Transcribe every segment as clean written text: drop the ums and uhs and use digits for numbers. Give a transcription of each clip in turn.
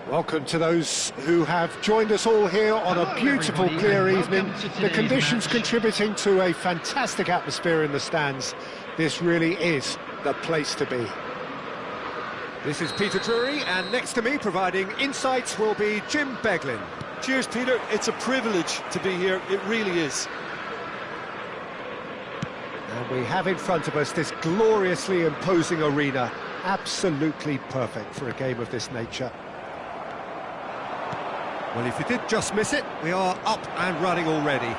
Welcome to those who have joined us all here on a beautiful, clear evening. The conditions contributing to a fantastic atmosphere in the stands. This really is the place to be. This is Peter Drury, and next to me, providing insights, will be Jim Beglin. Cheers, Peter. It's a privilege to be here. It really is. And we have in front of us this gloriously imposing arena. Absolutely perfect for a game of this nature. Well, if you did just miss it, we are up and running already.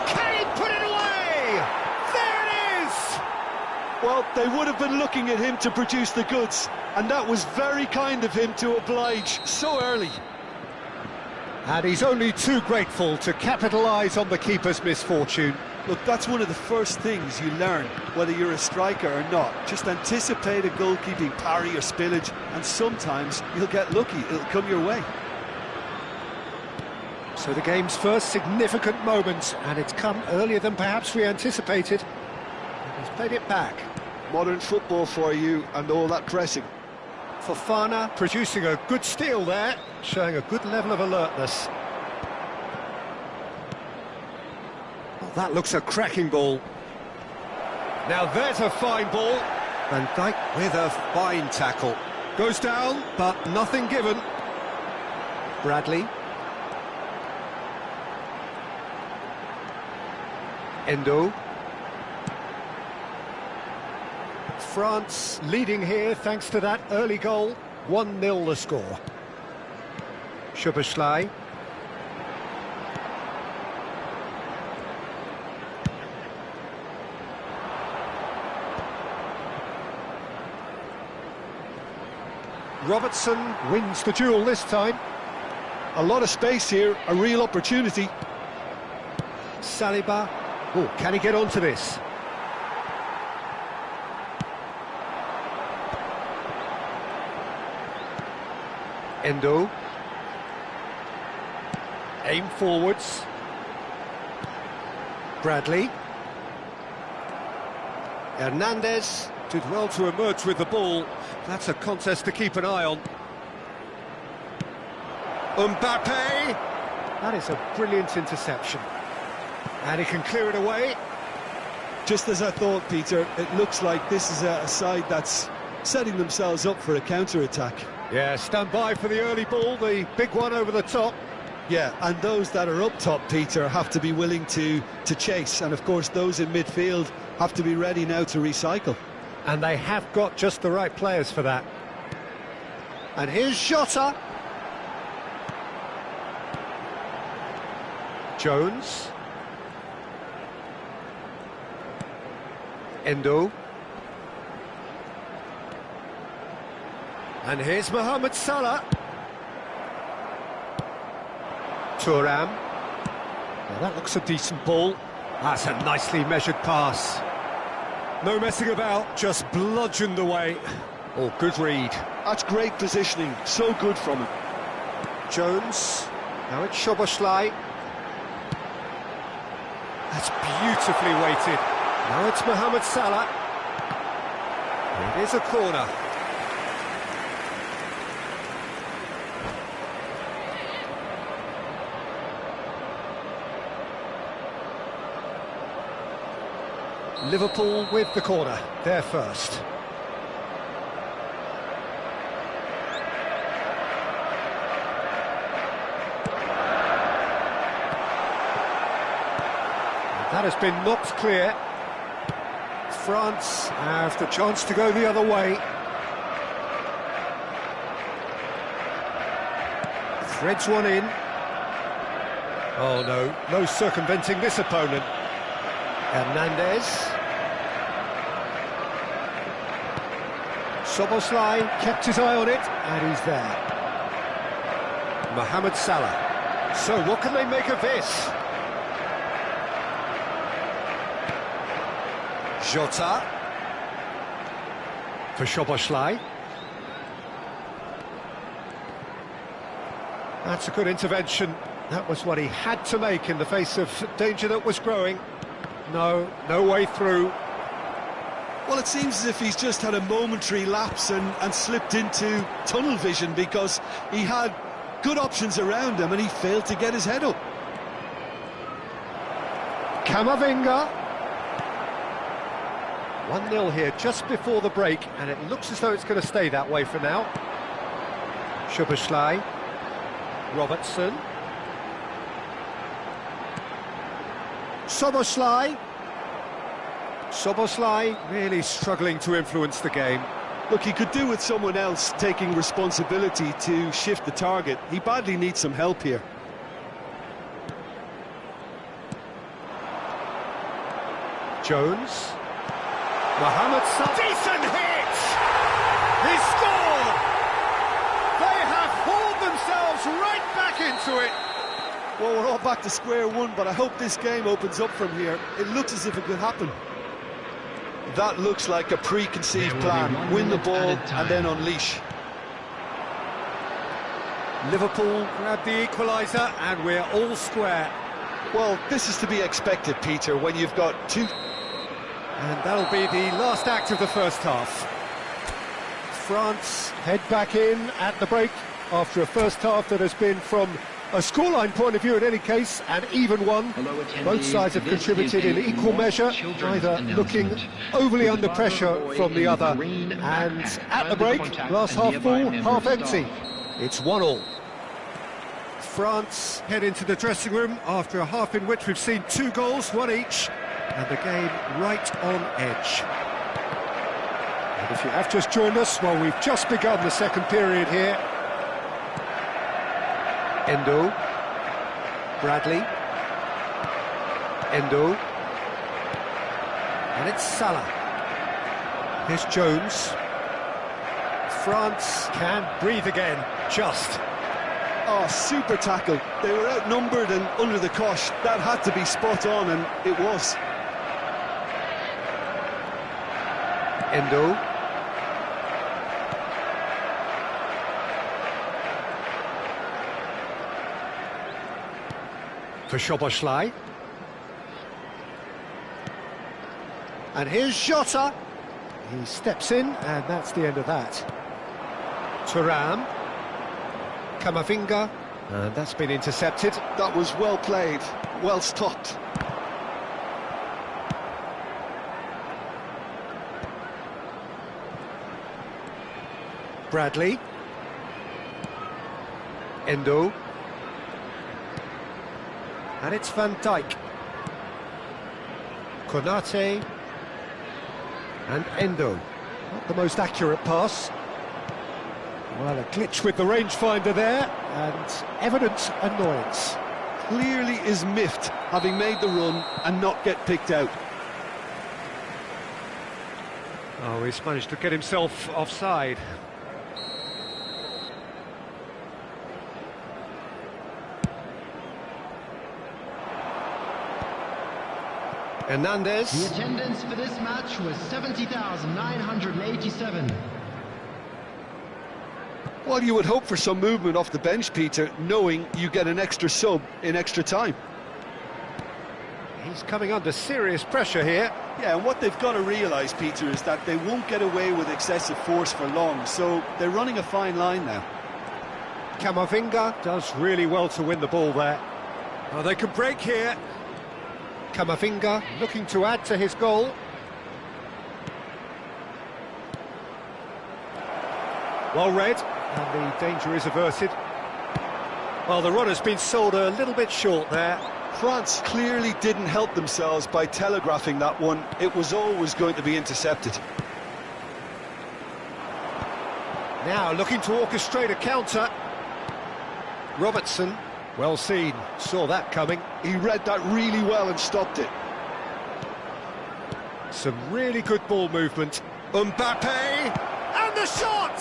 Can he put it away? There it is! Well, they would have been looking at him to produce the goods, and that was very kind of him to oblige so early. And he's only too grateful to capitalise on the keeper's misfortune. Look, that's one of the first things you learn, whether you're a striker or not. Just anticipate a goalkeeping parry or spillage, and sometimes you'll get lucky, it'll come your way. So the game's first significant moment, and it's come earlier than perhaps we anticipated. And he's played it back. Modern football for you, and all that pressing. Fofana producing a good steal there, showing a good level of alertness. Well, that looks a cracking ball. Now there's a fine ball. Van Dijk with a fine tackle. Goes down, but nothing given. Bradley. Endo. France leading here thanks to that early goal. 1-0 the score. Szoboszlai. Robertson wins the duel this time. A lot of space here, a real opportunity. Saliba. Oh, can he get onto this? Endo. Aim forwards. Bradley. Hernandez did well to emerge with the ball. That's a contest to keep an eye on. Mbappe! That is a brilliant interception. And he can clear it away. Just as I thought, Peter, it looks like this is a side that's setting themselves up for a counter-attack. Yeah, stand by for the early ball, the big one over the top. Yeah, and those that are up top, Peter, have to be willing to chase. And, of course, those in midfield have to be ready now to recycle. And they have got just the right players for that. And here's Jota. Jones. Endo. And here's Mohamed Salah. Thuram. Now that looks a decent ball. That's a nicely measured pass. No messing about, just bludgeoned away. Oh, good read. That's great positioning, so good from him. Jones. Now it's Szoboszlai. That's beautifully weighted. Now it's Mohamed Salah. It is a corner. Liverpool with the corner, they're first. That has been knocked clear. France have the chance to go the other way. Threads one in. Oh no, no circumventing this opponent. Hernandez. Szoboszlai kept his eye on it, and he's there. Mohamed Salah. So what can they make of this? Jota. For Szoboszlai. That's a good intervention. That was what he had to make in the face of danger that was growing. No way through. Well, it seems as if he's just had a momentary lapse and slipped into tunnel vision, because he had good options around him and he failed to get his head up. Camavinga. 1-0 here just before the break, and it looks as though it's going to stay that way for now. Szoboszlai. Robertson. Szoboszlai. Szoboszlai really struggling to influence the game. Look, he could do with someone else taking responsibility to shift the target. He badly needs some help here. Jones. Mohamed Salah. Decent hit! He scored! They have hauled themselves right back into it. Well, we're all back to square one, but I hope this game opens up from here. It looks as if it could happen. That looks like a preconceived plan. Win the ball and then unleash. Liverpool grab the equaliser and we're all square. Well, this is to be expected, Peter, when you've got two... And that'll be the last act of the first half. France head back in at the break after a first half that has been, from a scoreline point of view in any case, an even one. Both sides have contributed in equal measure, neither looking overly under pressure from the other. And at the break, glass half full, half empty. It's 1-1. France head into the dressing room after a half in which we've seen 2 goals, 1 each, and the game right on edge. And if you have just joined us, well, we've just begun the second period here. Endo, Bradley, Endo, and it's Salah. Here's Jones. France can breathe again, just. Oh, super tackle. They were outnumbered and under the cosh. That had to be spot on, and it was. Endo. For Szoboszlai. And here's Jota. He steps in, and that's the end of that. Thuram. Camavinga. And that's been intercepted. That was well played, well stopped. Bradley. Endo. And it's Van Dijk. Konate. And Endo. Not the most accurate pass. Well, a glitch with the rangefinder there, and evident annoyance. Clearly is miffed, having made the run and not get picked out. Oh, he's managed to get himself offside. Hernandez. The attendance for this match was 70,987. Well, you would hope for some movement off the bench, Peter, knowing you get an extra sub in extra time. He's coming under serious pressure here. Yeah, and what they've got to realise, Peter, is that they won't get away with excessive force for long, so they're running a fine line now. Camavinga does really well to win the ball there. Oh, they can break here. Camavinga looking to add to his goal. Well read, and the danger is averted. Well, the run has been sold a little bit short there. France clearly didn't help themselves by telegraphing that one. It was always going to be intercepted. Now looking to orchestrate a counter. Robertson, well seen, saw that coming. He read that really well and stopped it. Some really good ball movement. Mbappe, and the shot!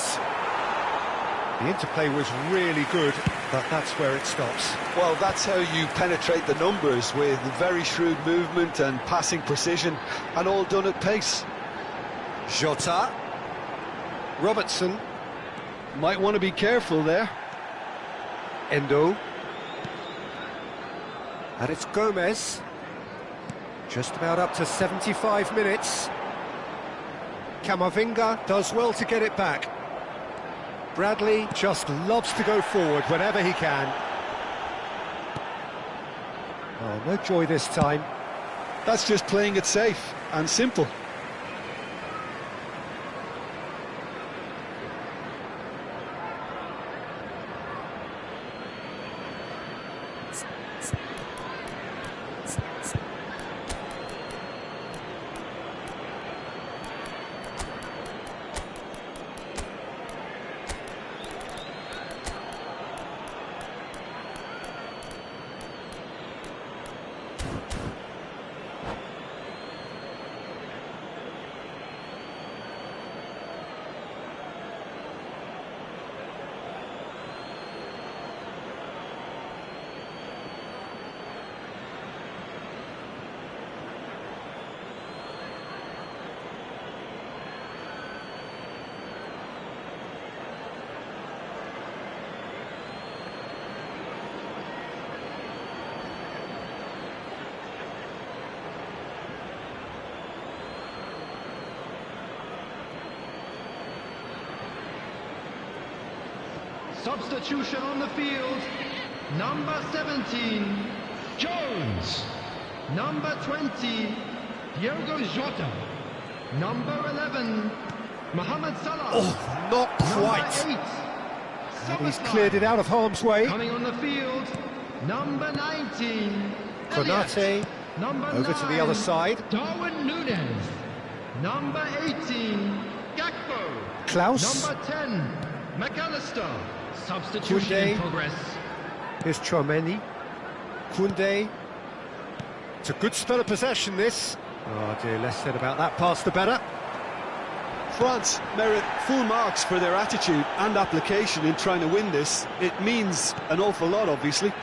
The interplay was really good, but that's where it stops. Well, that's how you penetrate the numbers, with very shrewd movement and passing precision, and all done at pace. Jota. Robertson. Might want to be careful there. Endo. And it's Gomez. Just about up to 75 minutes. Camavinga does well to get it back. Bradley just loves to go forward whenever he can. Oh, no joy this time. That's just playing it safe and simple. Substitution on the field. Number 17, Jones. Number 20, Diogo Jota. Number 11, Mohamed Salah. Oh, not quite. Number 8, And he's cleared it out of harm's way. coming on the field. Number 19, Konate Elliott. Number over to the other 9, side. Darwin Núñez. Number 18, Gakpo. Klaus. Number 10, McAllister. Substitution Koundé. in progress. Here's Chouameni. Koundé. It's a good spell of possession, this. Oh dear, less said about that pass the better. France merit full marks for their attitude and application in trying to win this. It means an awful lot, obviously.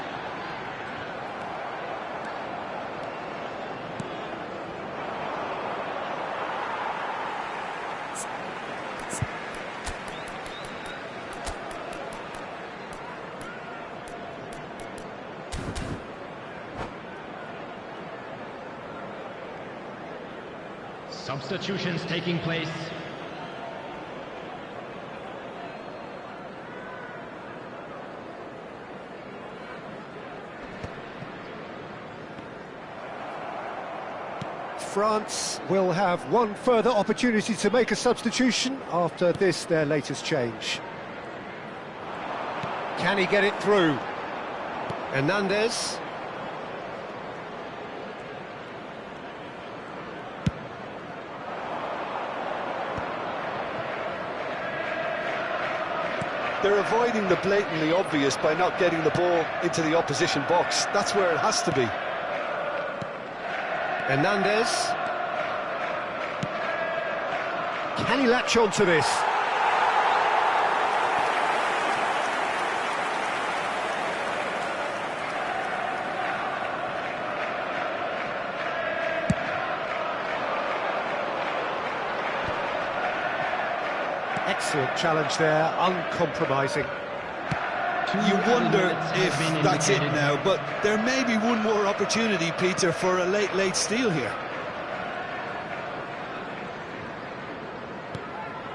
Substitutions taking place. France will have one further opportunity to make a substitution after this, their latest change. Can he get it through? Hernandez. They're avoiding the blatantly obvious by not getting the ball into the opposition box. That's where it has to be. Hernandez. Can he latch on to this? Excellent challenge there, uncompromising. You wonder if that's it now, but there may be one more opportunity, Peter, for a late steal here.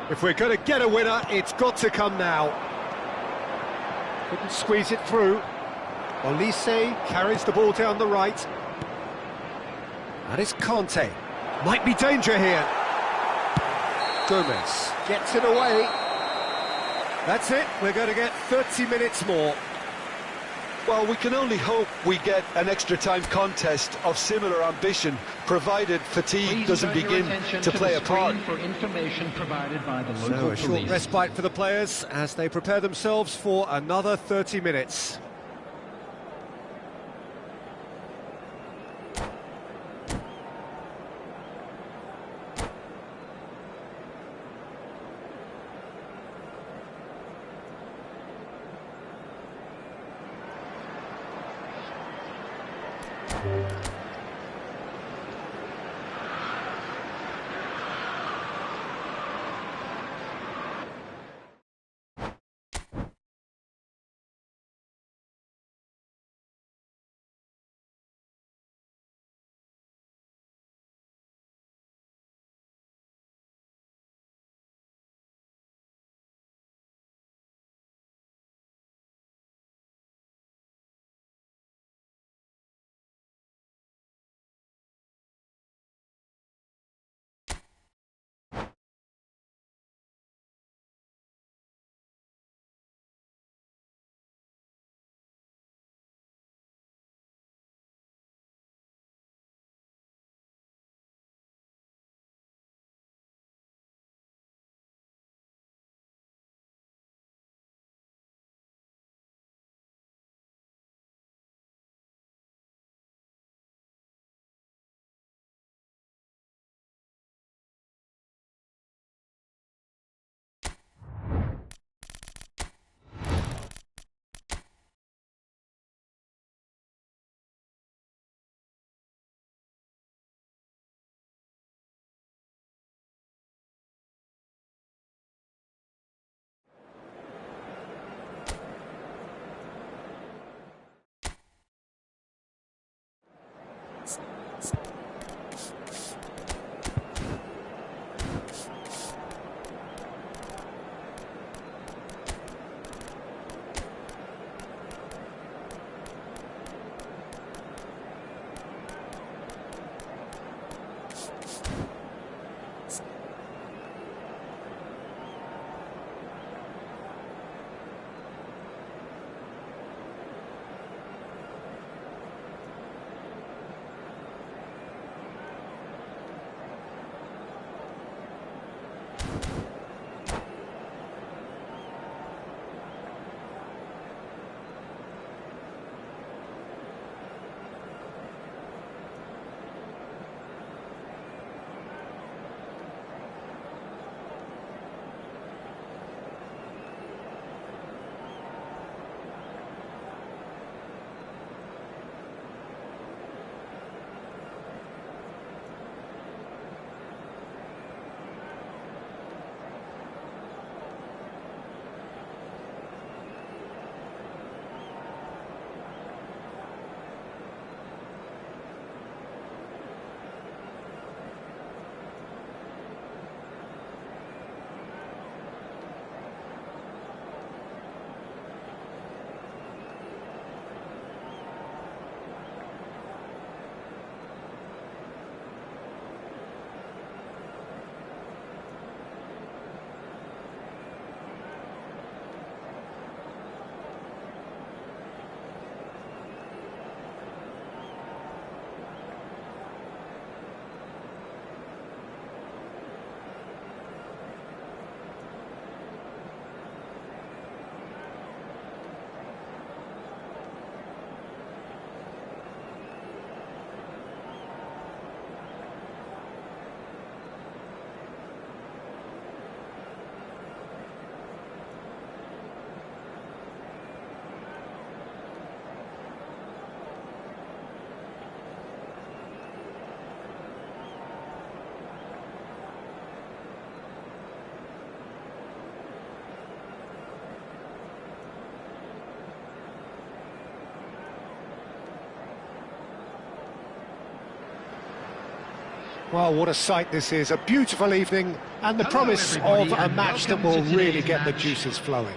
If we're going to get a winner, it's got to come now. Couldn't squeeze it through. Olise carries the ball down the right. And it's Conte. Might be danger here. Gomez gets it away. That's it, we're going to get 30 minutes more. Well, we can only hope we get an extra time contest of similar ambition, provided fatigue doesn't begin to play a part. For information provided by the local So a short police. respite for the players as they prepare themselves for another 30 minutes. Well, what a sight this is. A beautiful evening and the promise of a match that will really get the juices flowing.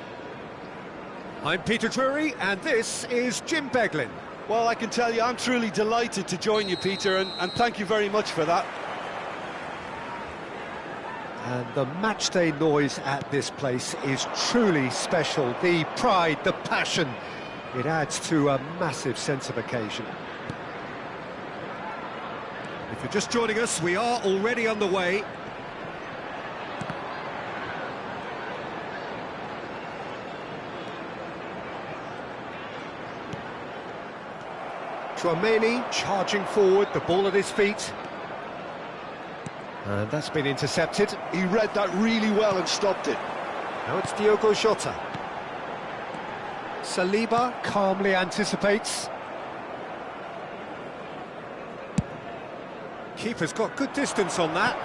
I'm Peter Drury and this is Jim Beglin. Well, I can tell you I'm truly delighted to join you, Peter, and thank you very much for that. And the matchday noise at this place is truly special. The pride, the passion, it adds to a massive sense of occasion. If you're just joining us, we are already underway. Chouameni charging forward, the ball at his feet. And that's been intercepted. He read that really well and stopped it. Now it's Diogo Jota. Saliba calmly anticipates. Keeper's got good distance on that.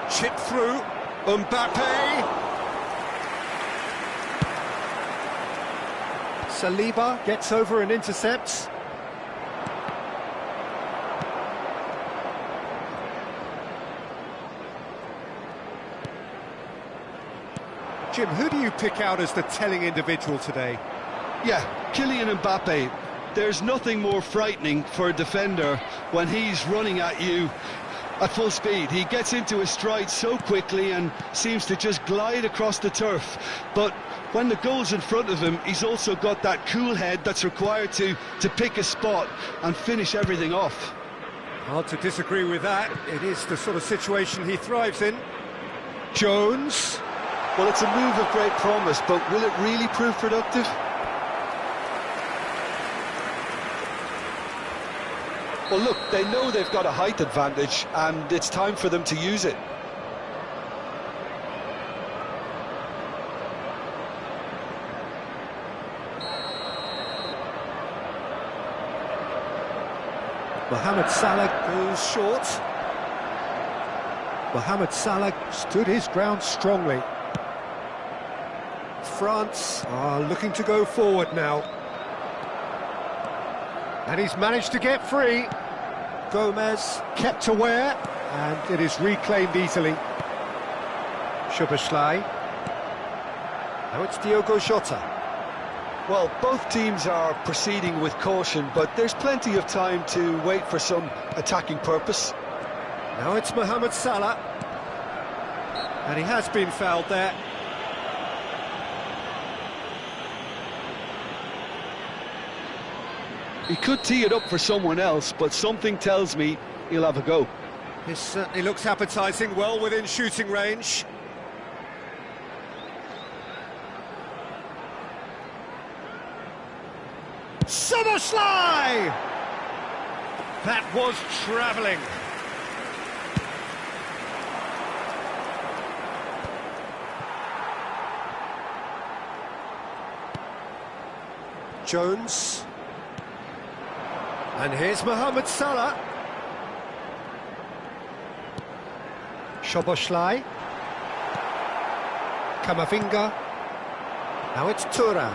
Chip through. Mbappe. Saliba gets over and intercepts. Jim, who do you pick out as the telling individual today? Yeah, Kylian Mbappe. There's nothing more frightening for a defender when he's running at you at full speed. He gets into his stride so quickly and seems to just glide across the turf. But when the goal's in front of him, he's also got that cool head that's required to pick a spot and finish everything off. Hard to disagree with that. It is the sort of situation he thrives in. Jones. Well, it's a move of great promise, but will it really prove productive? Well, look, they know they've got a height advantage, and it's time for them to use it. Mohamed Salah goes short. Mohamed Salah stood his ground strongly. France are looking to go forward now. And he's managed to get free. Gomez kept aware, and it is reclaimed easily. Szoboszlai. Now it's Diogo Jota. Well, both teams are proceeding with caution, but there's plenty of time to wait for some attacking purpose. Now it's Mohamed Salah. And he has been fouled there. He could tee it up for someone else, but something tells me he'll have a go. This certainly looks appetising, well within shooting range. Szoboszlai! That was travelling. Jones. And here's Mohamed Salah. Szoboszlai. Camavinga. Now it's Thuram.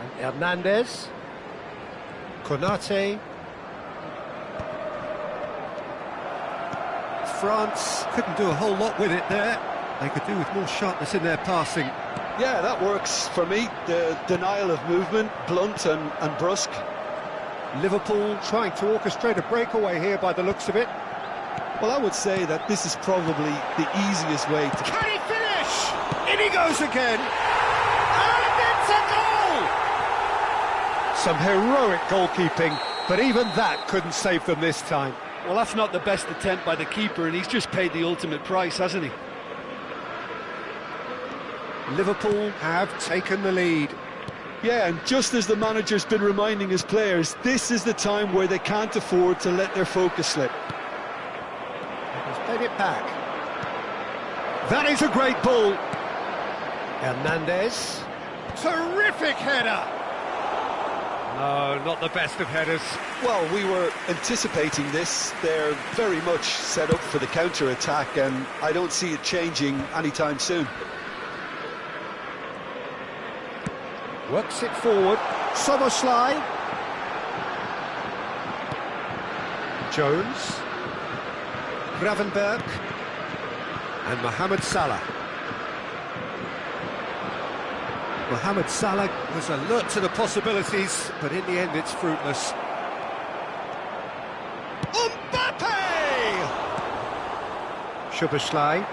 And Hernandez. Konate. France couldn't do a whole lot with it there. They could do with more sharpness in their passing. Yeah, that works for me. The denial of movement, blunt and brusque. Liverpool trying to orchestrate a breakaway here by the looks of it. Well, I would say that this is probably the easiest way to... Can he finish? In he goes again. And it's a goal! Some heroic goalkeeping, but even that couldn't save them this time. Well, that's not the best attempt by the keeper, and he's just paid the ultimate price, hasn't he? Liverpool have taken the lead. Yeah, and just as the manager's been reminding his players, this is the time where they can't afford to let their focus slip. He's played it back. That is a great ball. Hernandez. Terrific header. No, not the best of headers. Well, we were anticipating this. They're very much set up for the counter-attack, and I don't see it changing anytime soon. Works it forward. Szoboszlai. Jones. Gravenberch. And Mohamed Salah. Mohamed Salah was alert to the possibilities, but in the end it's fruitless. Mbappe! Szoboszlai.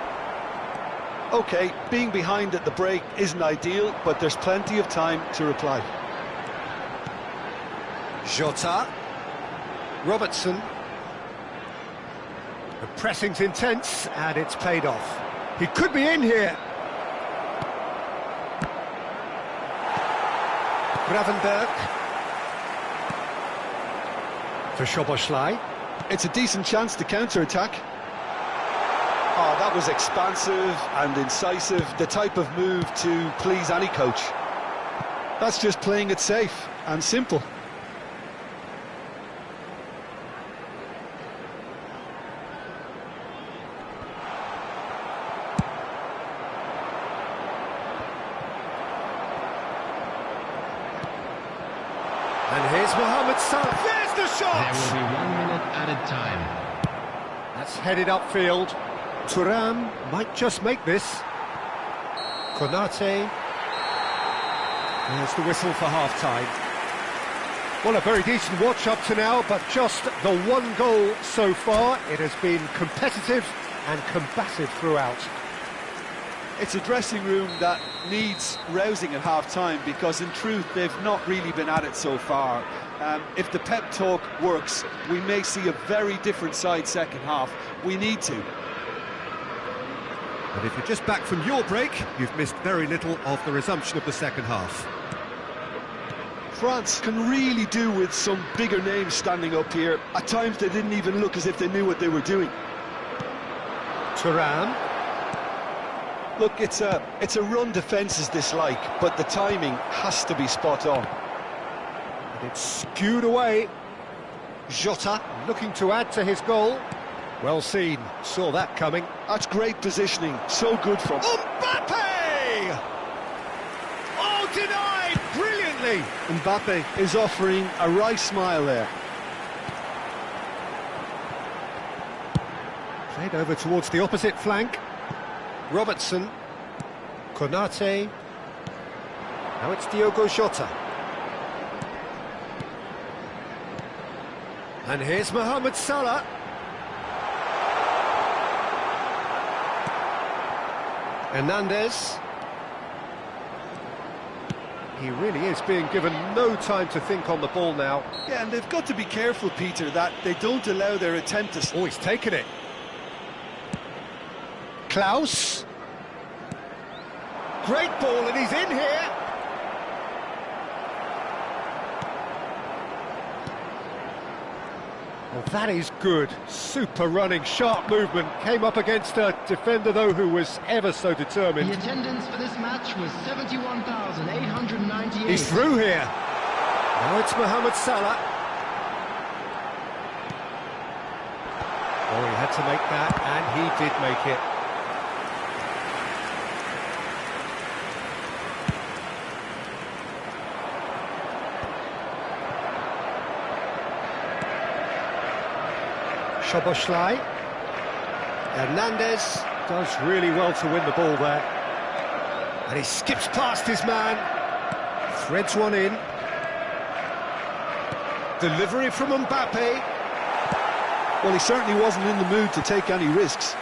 OK, being behind at the break isn't ideal, but there's plenty of time to reply. Jota. Robertson. The pressing's intense, and it's paid off. He could be in here. Gravenberch. For Szoboszlai. It's a decent chance to counter-attack. Oh, that was expansive and incisive, the type of move to please any coach. That's just playing it safe and simple. And here's Mohamed Salah. There's the shot! There will be 1 minute added time. That's headed upfield. Thuram might just make this. Konate. There's the whistle for half-time. Well, a very decent watch up to now, but just the one goal so far. It has been competitive and combative throughout. It's a dressing room that needs rousing at half-time, because in truth they've not really been at it so far. If the pep talk works, we may see a very different side second half. We need to. But if you're just back from your break, you've missed very little of the resumption of the second half. France can really do with some bigger names standing up here. At times they didn't even look as if they knew what they were doing. Thuram. Look, it's a run defence is dislike, but the timing has to be spot on. And it's skewed away. Jota looking to add to his goal. Well seen, saw that coming. That's great positioning, so good from... Mbappe! Oh, denied brilliantly. Duyphi. Mbappe is offering a wry smile there. Played over towards the opposite flank. Robertson. Konate. Now it's Diogo Jota. And here's Mohamed Salah. Hernandez. He really is being given no time to think on the ball now. Yeah, and they've got to be careful, Peter, that they don't allow their attempt to... Oh, he's taken it. Klaus. Great ball, and he's in here. Well, that is good. Super running, sharp movement. Came up against a defender, though, who was ever so determined. The attendance for this match was 71,898. He's through here. Now it's Mohamed Salah. Oh, he had to make that, and he did make it. Szoboszlai. Hernandez does really well to win the ball there. And he skips past his man. Threads one in. Delivery from Mbappe. Well, he certainly wasn't in the mood to take any risks.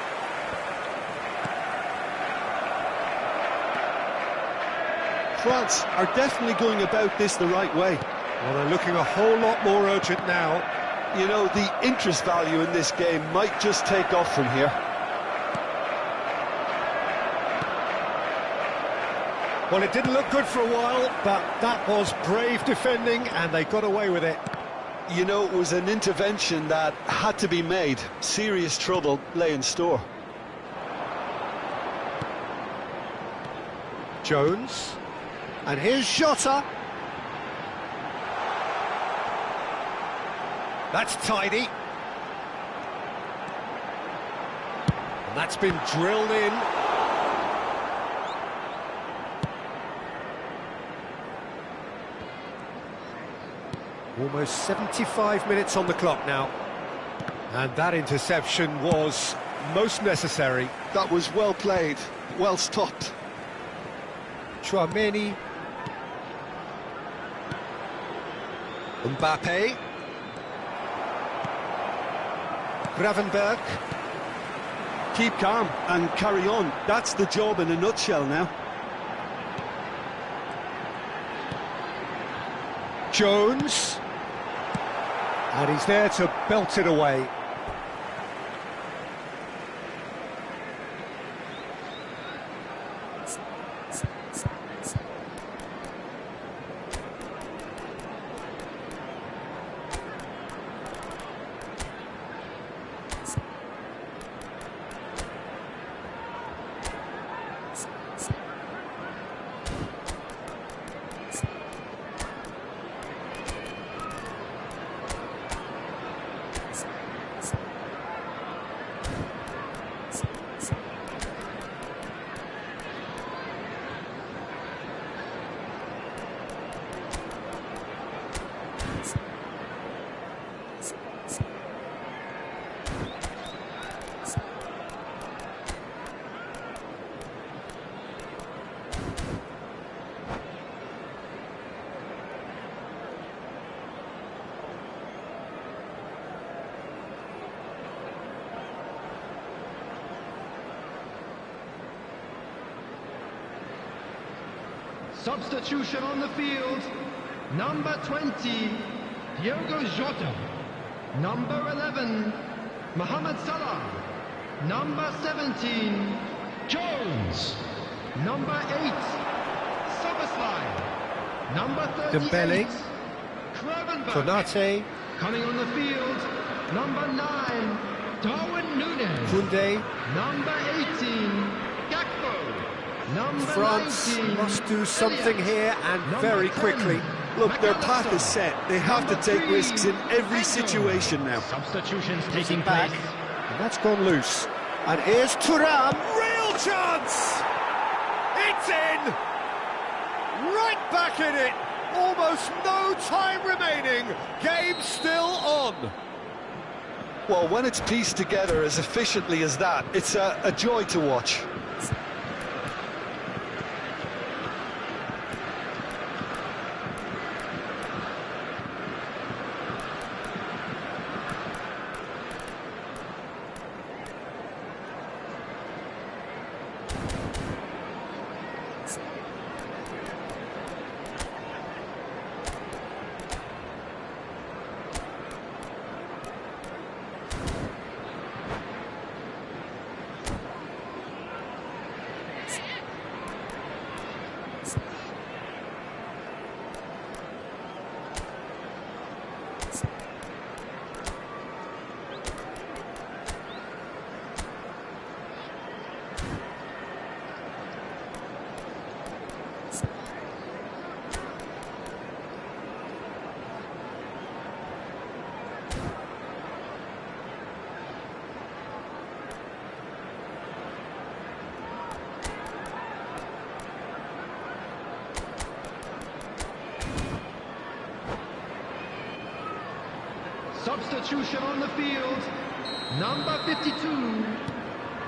France are definitely going about this the right way. Well, they're looking a whole lot more urgent now. You know, the interest value in this game might just take off from here. Well, it didn't look good for a while, but that was brave defending, and they got away with it. You know, it was an intervention that had to be made. Serious trouble lay in store. Jones. And here's Jota. That's tidy. And that's been drilled in. Almost 75 minutes on the clock now. And that interception was most necessary. That was well played, well stopped. Chouameni. Mbappe. Gravenberg. Keep calm and carry on. That's the job in a nutshell now. Jones. And he's there to belt it away. Substitution on the field. Number 20, Diogo Jota. Number 11, Mohamed Salah. Number 17, Jones. Number 8, Szoboszlai. Number 38, Dembele. Gravenberg. Konate. Coming on the field, number 9, Darwin Núñez. Koundé. Number 18, Gakpo. Number France 19, must do something here, and very quickly. Look, their path is set. They have to take risks in every situation now. Substitutions taking Back. place. And that's gone loose. And here's Thuram. Real chance! It's in! Right back in it! Almost no time remaining. Game still on. Well, when it's pieced together as efficiently as that, it's a joy to watch. Substitution on the field, number 52.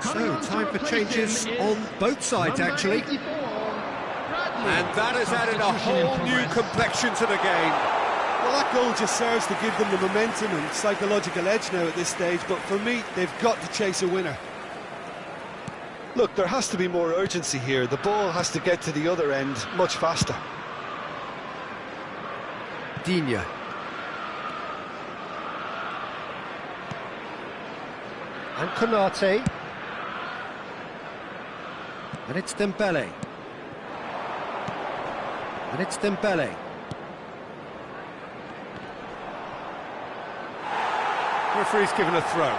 So, time for changes on both sides, actually. And that has added a whole new complexion to the game. Well, that goal just serves to give them the momentum and psychological edge now at this stage, but for me, they've got to chase a winner. Look, there has to be more urgency here. The ball has to get to the other end much faster. Digne. And Konate. And it's Dembele. And it's Dembele. Referee's given a throw.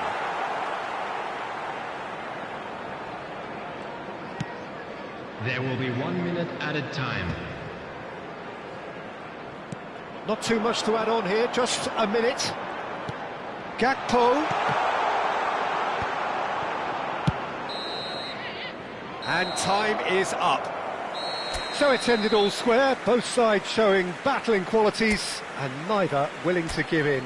There will be 1 minute added time. Not too much to add on here, just a minute. Gakpo. And time is up. So it's ended all square, both sides showing battling qualities and neither willing to give in.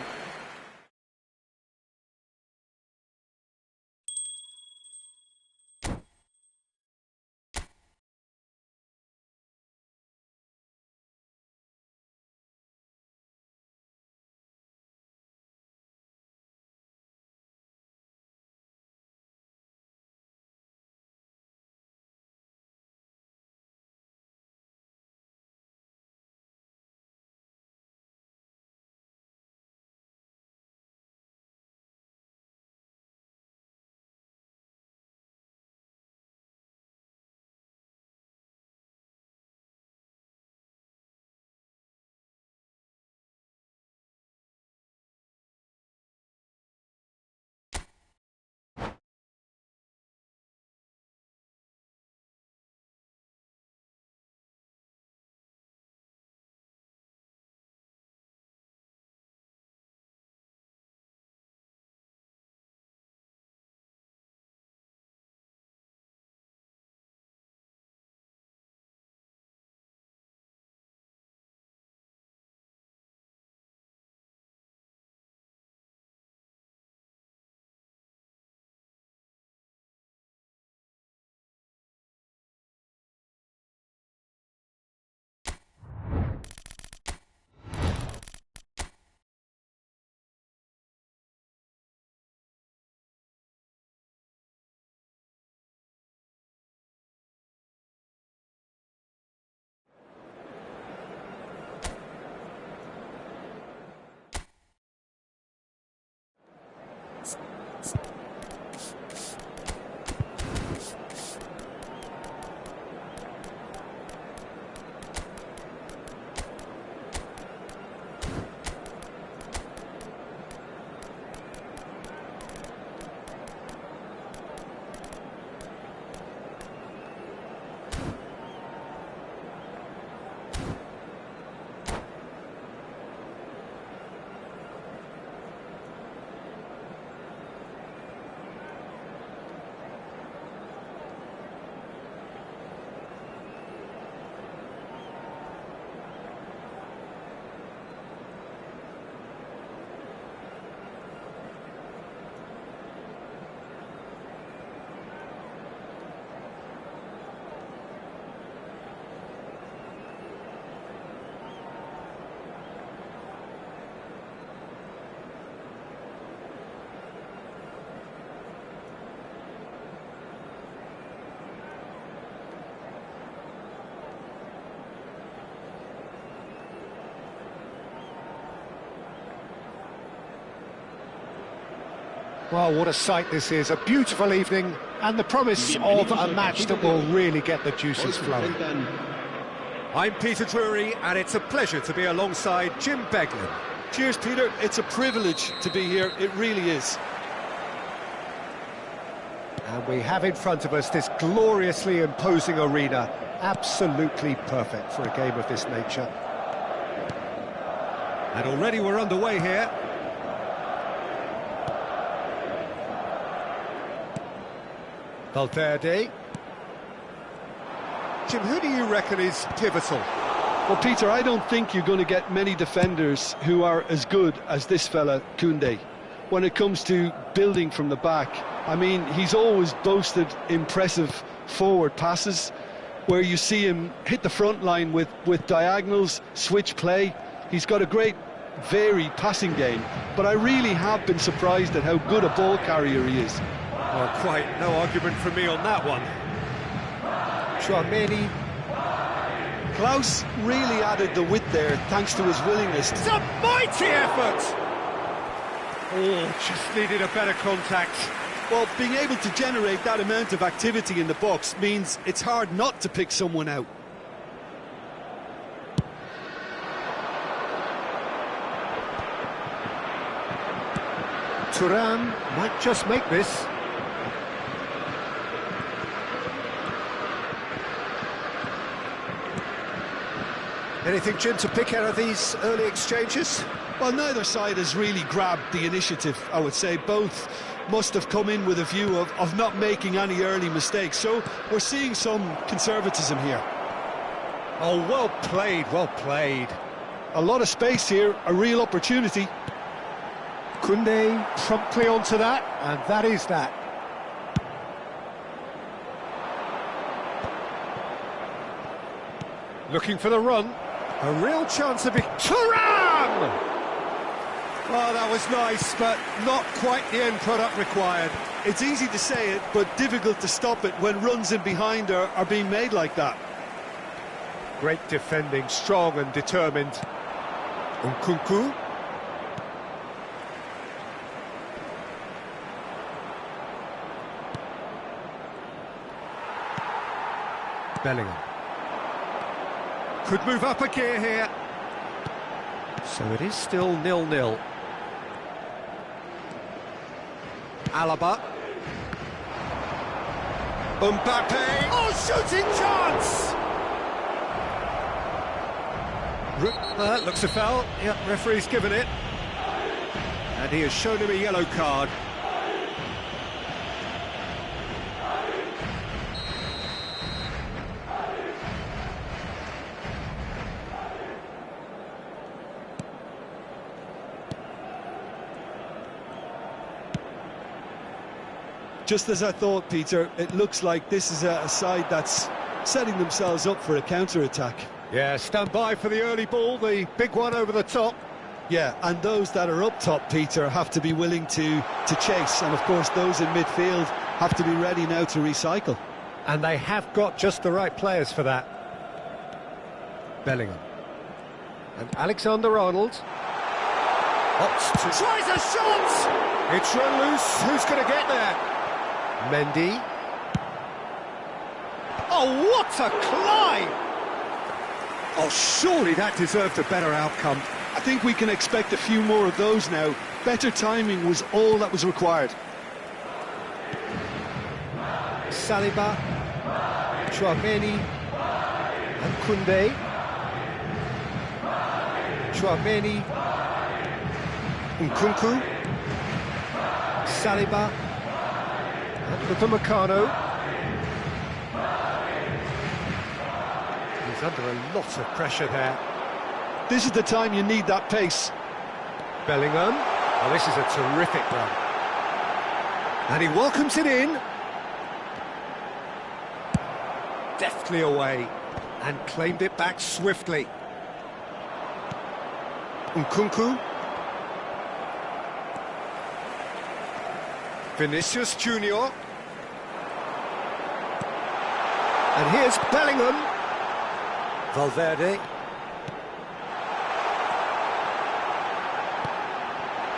Well, what a sight this is. A beautiful evening and the promise of a match that will really get the juices flowing. I'm Peter Drury, and it's a pleasure to be alongside Jim Beglin. Cheers, Peter. It's a privilege to be here. It really is. And we have in front of us this gloriously imposing arena. Absolutely perfect for a game of this nature. And already we're underway here. Valverde. Jim, who do you reckon is pivotal? Well, Peter, I don't think you're going to get many defenders who are as good as this fella, Koundé. When it comes to building from the back, I mean, he's always boasted impressive forward passes where you see him hit the front line with diagonals, switch play. He's got a great varied passing game, but I really have been surprised at how good a ball carrier he is. Well, quite no argument from me on that one. Chouameni. Klaus really added the width there thanks to his willingness. It's a mighty effort! Oh, just needed a better contact. Well, being able to generate that amount of activity in the box means it's hard not to pick someone out. Thuram might just make this. Anything, Jim, to pick out of these early exchanges? Well, neither side has really grabbed the initiative, I would say. Both must have come in with a view of not making any early mistakes. So we're seeing some conservatism here. Oh, well played, well played. A lot of space here, a real opportunity. Koundé promptly onto that, and that is that. Looking for the run. A real chance of it. Thuram! Oh, that was nice, but not quite the end product required. It's easy to say it, but difficult to stop it when runs in behind are being made like that. Great defending, strong and determined. Nkunku. Bellingham. Could move up a gear here. So it is still 0-0. Alaba. Mbappe. Oh, shooting chance! That looks a foul. Yep, referee's given it. And he has shown him a yellow card. Just as I thought, Peter, it looks like this is a side that's setting themselves up for a counter-attack. Yeah, stand by for the early ball, the big one over the top. Yeah, and those that are up top, Peter, have to be willing to chase. And, of course, those in midfield have to be ready now to recycle. And they have got just the right players for that. Bellingham. And Alexander-Arnold. Opts to... Tries a shot! It's run loose. Who's going to get there? Mendy. Oh, what a climb! Oh, surely that deserved a better outcome. I think we can expect a few more of those now. Better timing was all that was required. Saliba. Chouameni. And Koundé. Chouameni. Nkunku. Saliba. And Upamecano. He's under a lot of pressure there. This is the time you need that pace. Bellingham. Oh, this is a terrific run. And he welcomes it in. Deftly away. And claimed it back swiftly. Nkunku. Vinicius Junior. And here's Bellingham. Valverde.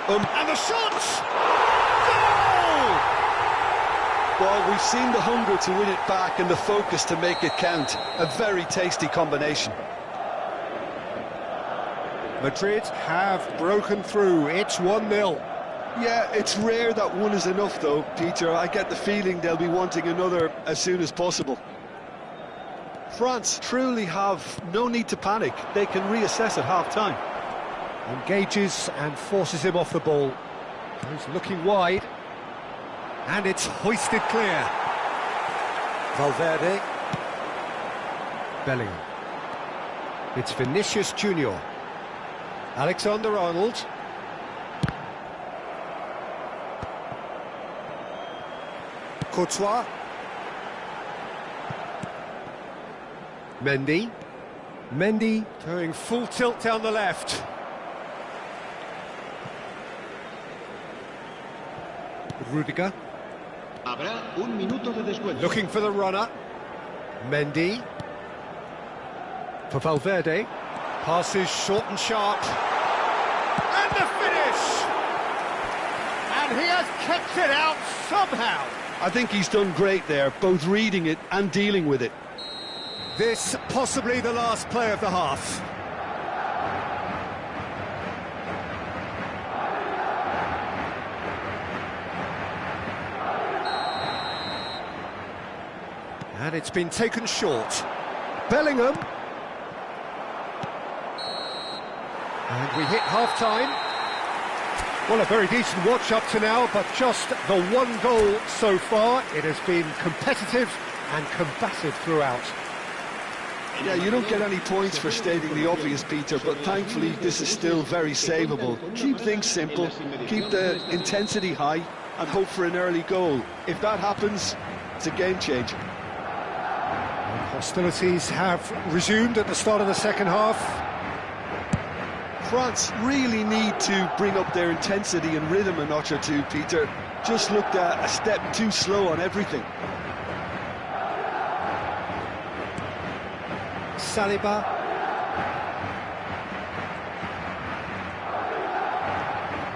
And the shot! Goal! Well, we've seen the hunger to win it back and the focus to make it count. A very tasty combination. Madrid have broken through. It's 1-0. Yeah, it's rare that one is enough, though, Peter. I get the feeling they'll be wanting another as soon as possible. France truly have no need to panic. They can reassess at half-time. Engages and forces him off the ball. He's looking wide. And it's hoisted clear. Valverde. Bellingham. It's Vinicius Junior. Alexander-Arnold. Courtois. Mendy. Mendy doing full tilt down the left. Rudiger. Habrá un minuto de descuento. Looking for the runner. Mendy. For Valverde. Passes short and sharp. And the finish! And he has kept it out somehow. I think he's done great there, both reading it and dealing with it. This possibly the last play of the half. And it's been taken short. Bellingham. And we hit half-time. Well, a very decent watch up to now, but just the one goal so far. It has been competitive and combative throughout. Yeah, you don't get any points for stating the obvious, Peter, but thankfully this is still very savable. Keep things simple, keep the intensity high, and hope for an early goal. If that happens, it's a game changer. Hostilities have resumed at the start of the second half. France really need to bring up their intensity and rhythm a notch or two, Peter. Just looked a step too slow on everything. Saliba.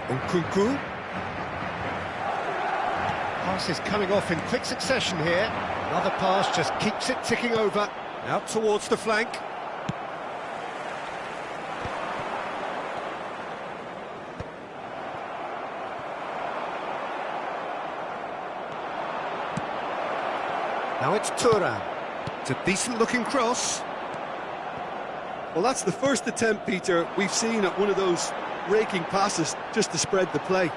Nkunku. Pass is coming off in quick succession here. Another pass just keeps it ticking over. Out towards the flank. Now it's Thuram. It's a decent-looking cross. Well, that's the first attempt, Peter, we've seen at one of those raking passes just to spread the play.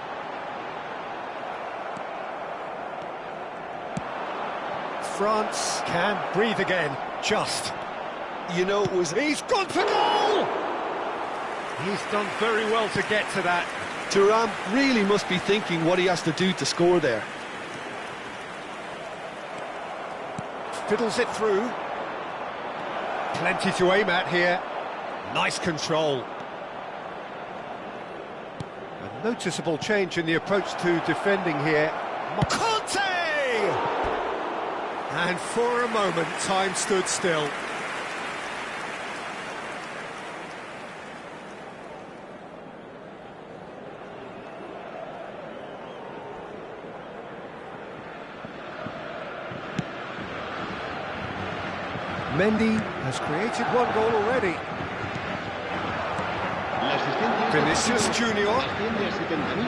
France can breathe again, just. You know, it was... He's gone for goal! He's done very well to get to that. Thuram really must be thinking what he has to do to score there. Fiddles it through. Plenty to aim at here. Nice control. A noticeable change in the approach to defending here. Conte! And for a moment, time stood still. Mendy has created one goal already. Vinicius Junior.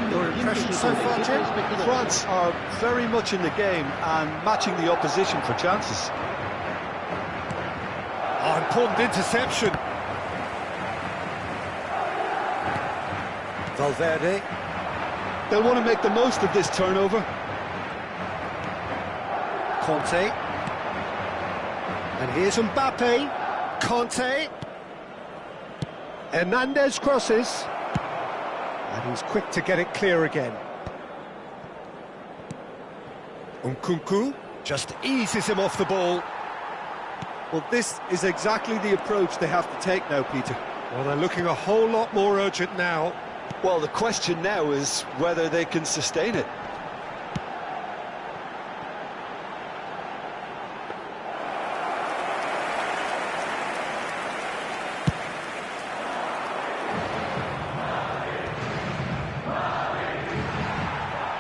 Your impression so far, Jim? France are very much in the game and matching the opposition for chances. Oh, important interception. Valverde. They'll want to make the most of this turnover. Conte. And here's Mbappe. Conte. Hernandez crosses. And he's quick to get it clear again. Nkunku just eases him off the ball. Well, this is exactly the approach they have to take now, Peter. Well, they're looking a whole lot more urgent now. Well, the question now is whether they can sustain it.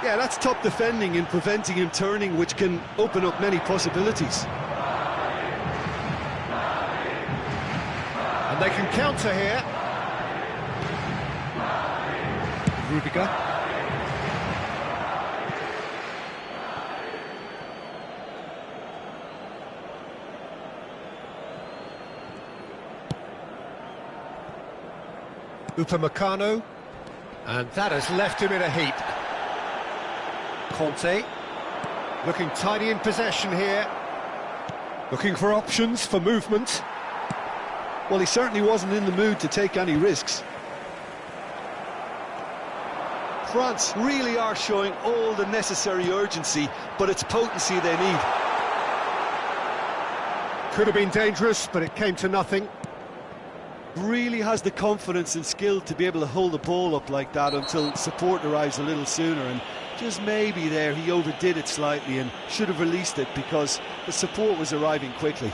Yeah, that's top defending in preventing him turning, which can open up many possibilities. And they can counter here. Rudiger. Upamecano. And that has left him in a heap. Conte. Looking tidy in possession here. Looking for options for movement. Well, he certainly wasn't in the mood to take any risks. France really are showing all the necessary urgency, but it's potency they need. Could have been dangerous, but it came to nothing. Really has the confidence and skill to be able to hold the ball up like that until support arrives a little sooner, and just maybe there he overdid it slightly and should have released it because the support was arriving quickly.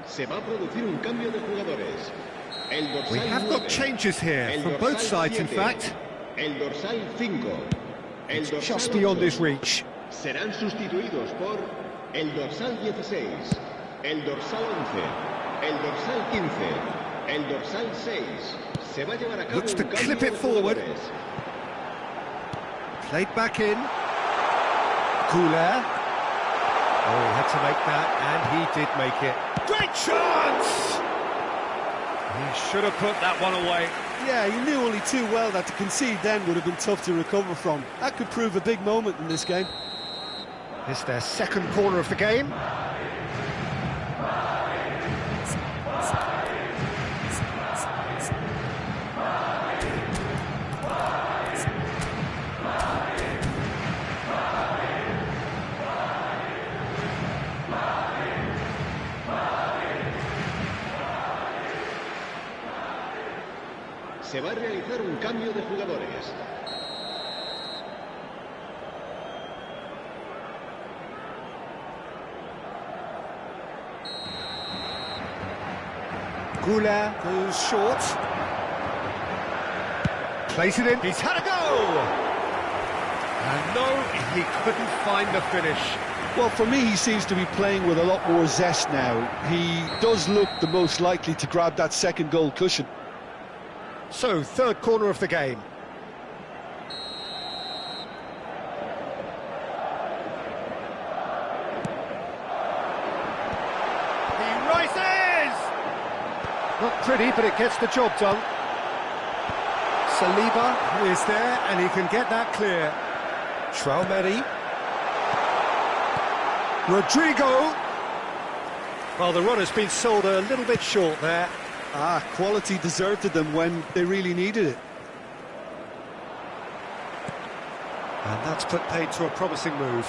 Se va a producir un cambio de jugadores. We have got changes here from both sides, in fact. El dorsal 5. El dorsal Just beyond his reach. Serán sustituidos por el dorsal 16, el dorsal 11, el dorsal 15, el dorsal 6. Se va a llevar a cabo Looks to clip it forward. Played back in. Couler. Oh, he had to make that, and he did make it. Great chance! He should have put that one away. Yeah, he knew only too well that to concede then would have been tough to recover from. That could prove a big moment in this game. It's their second corner of the game. Se va a realizar un cambio de jugadores. Couler goes short. Plays it in. He's had a go! And no, he couldn't find the finish. Well, for me, he seems to be playing with a lot more zest now. He does look the most likely to grab that second goal cushion. So, third corner of the game. He rises! Not pretty, but it gets the job done. Saliba is there, and he can get that clear. Traumeri. Rodrigo. Well, the run has been sold a little bit short there. Quality deserted them when they really needed it. And that's put paid to a promising move.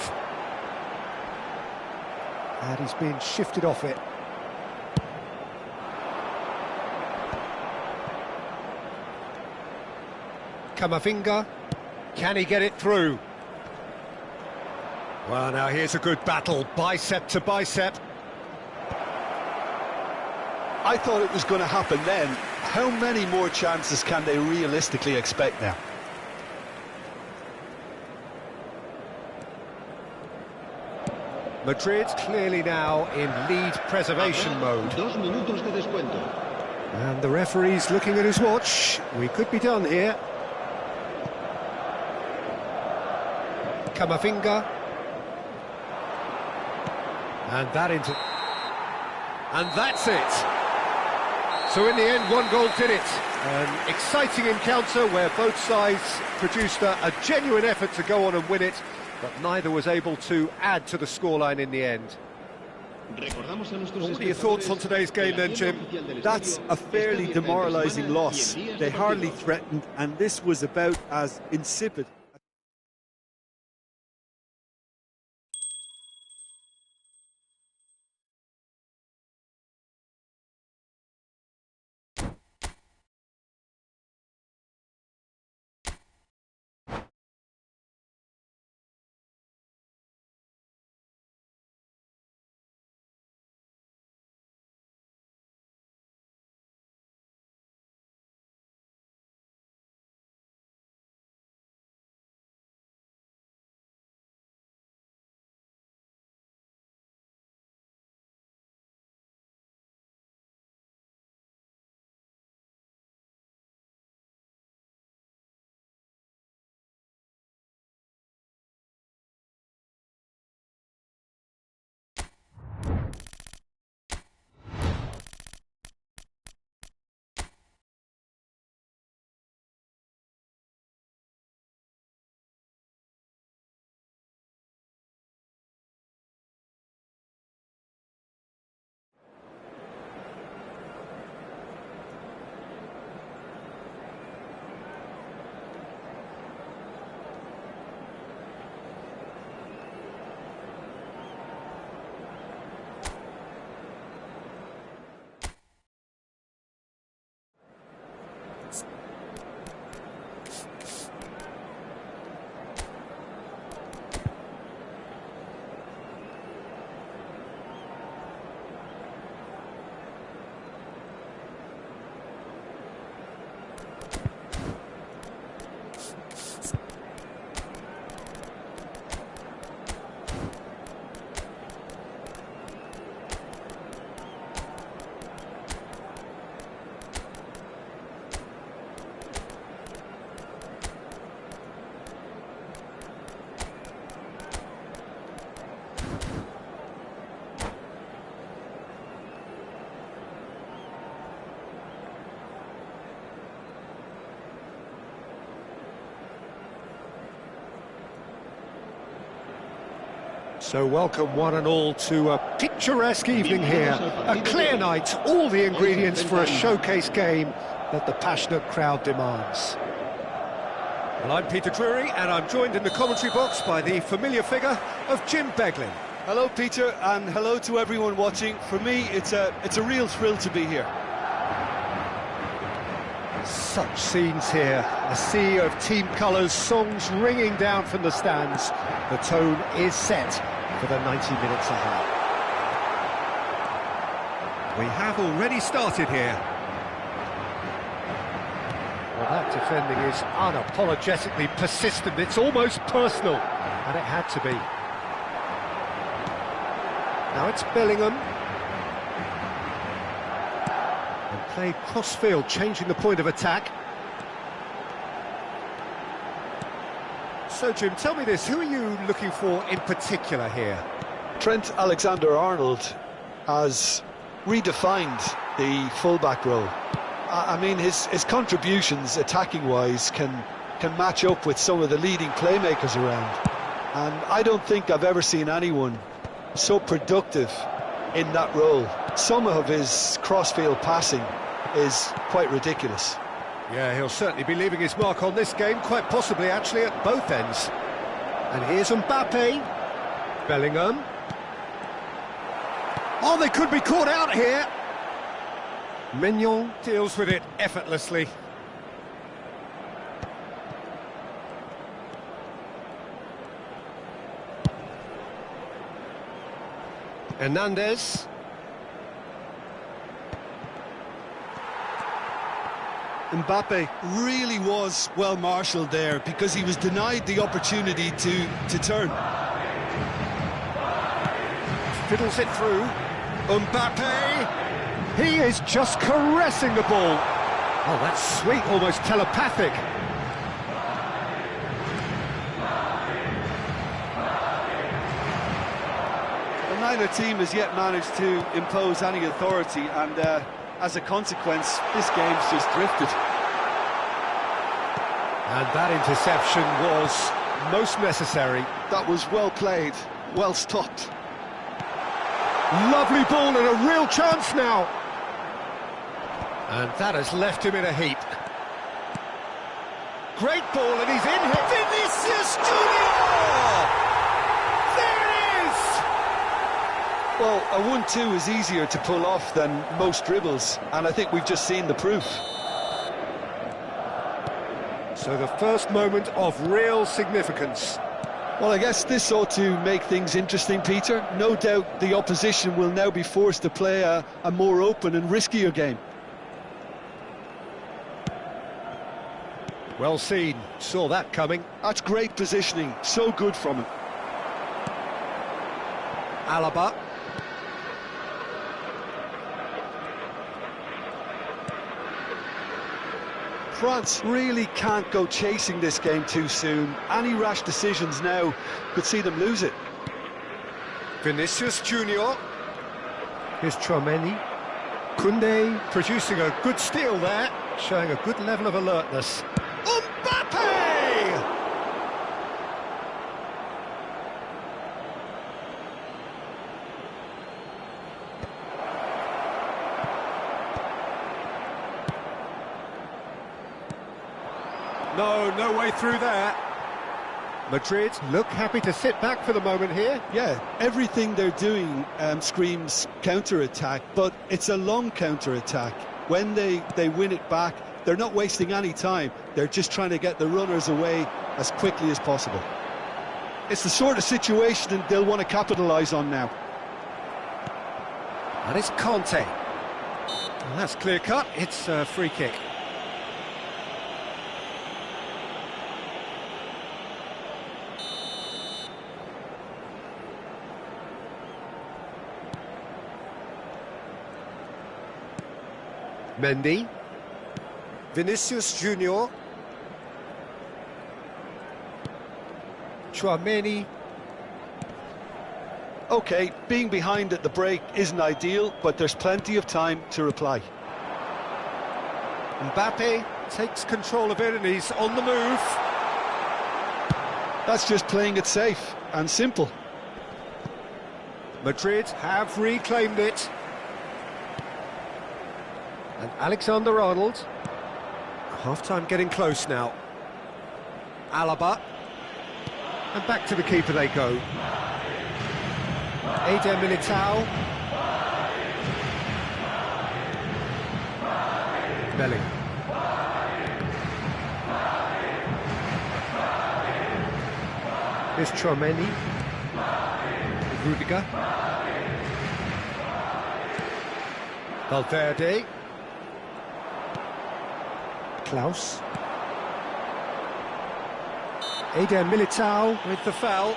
And he's been shifted off it. Camavinga. Can he get it through? Well, now here's a good battle, bicep to bicep. I thought it was going to happen then. How many more chances can they realistically expect now? Madrid clearly now in lead preservation mode. 2 minutos de descuento. And the referee's looking at his watch. We could be done here. Camavinga. And that into... And that's it. So in the end, one goal did it. An exciting encounter where both sides produced a genuine effort to go on and win it, but neither was able to add to the scoreline in the end. What are your thoughts on today's game then, Jim? That's a fairly demoralising loss. They hardly threatened, and this was about as insipid. So welcome one and all to a picturesque evening here. A clear night, all the ingredients for a showcase game that the passionate crowd demands. Well, I'm Peter Drury, and I'm joined in the commentary box by the familiar figure of Jim Beglin. Hello, Peter, and hello to everyone watching. For me, it's a real thrill to be here. Such scenes here, a sea of team colours, songs ringing down from the stands. The tone is set for the 90 minutes ahead. We have already started here. Well, that defending is unapologetically persistent. It's almost personal, and it had to be. Now it's Bellingham. And played cross-field, changing the point of attack. So, Jim, tell me this, who are you looking for in particular here? Trent Alexander-Arnold has redefined the fullback role. I mean, his contributions, attacking-wise, can match up with some of the leading playmakers around. And I don't think I've ever seen anyone so productive in that role. Some of his cross-field passing is quite ridiculous. Yeah, he'll certainly be leaving his mark on this game, quite possibly actually at both ends. And here's Mbappe. Bellingham. Oh, they could be caught out here. Mignon deals with it effortlessly. Hernandez. Mbappe really was well marshalled there because he was denied the opportunity to turn. Fiddles it through. Mbappe! He is just caressing the ball. Oh, that's sweet, almost telepathic. Neither team has yet managed to impose any authority, and as a consequence, this game's just drifted. And that interception was most necessary. That was well played, well stopped. Lovely ball and a real chance now. And that has left him in a heap. Great ball and he's in here. Vinicius Junior! There it is! Well, a 1-2 is easier to pull off than most dribbles, and I think we've just seen the proof. So the first moment of real significance. Well, I guess this ought to make things interesting, Peter. No doubt the opposition will now be forced to play a more open and riskier game. Well seen, saw that coming. That's great positioning, so good from him. Alaba. France really can't go chasing this game too soon. Any rash decisions now could see them lose it. Vinicius Junior. Here's Tchouaméni. Koundé producing a good steal there, showing a good level of alertness. Mbappe! No way through there. Madrid look happy to sit back for the moment here. Yeah, everything they're doing screams counter-attack, but it's a long counter-attack. When they win it back, they're not wasting any time. They're just trying to get the runners away as quickly as possible. It's the sort of situation they'll want to capitalise on now. And it's Conte. And that's clear-cut, it's a free kick. Mendy. Vinicius Junior. Tchouaméni. OK, being behind at the break isn't ideal, but there's plenty of time to reply. Mbappe takes control of it and he's on the move. That's just playing it safe and simple. Madrid have reclaimed it. And Alexander-Arnold. Half-time getting close now. Alaba. And back to the keeper they go. Eder Militao. Belling. Here's Tchouaméni. Rudiger. Valverde. Klaus. Eder Militao with the foul.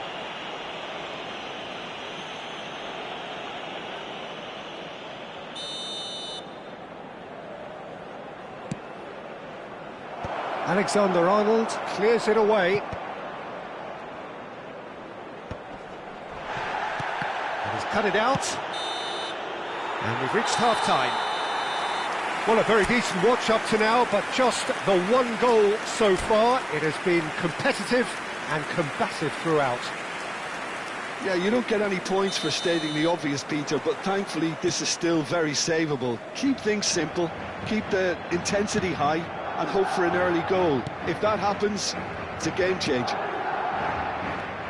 Alexander-Arnold clears it away. And he's cut it out. And we've reached half-time. Well, a very decent watch up to now, but just the one goal so far. It has been competitive and combative throughout. Yeah, you don't get any points for stating the obvious, Peter, but thankfully this is still very savable. Keep things simple, keep the intensity high, and hope for an early goal. If that happens, it's a game changer.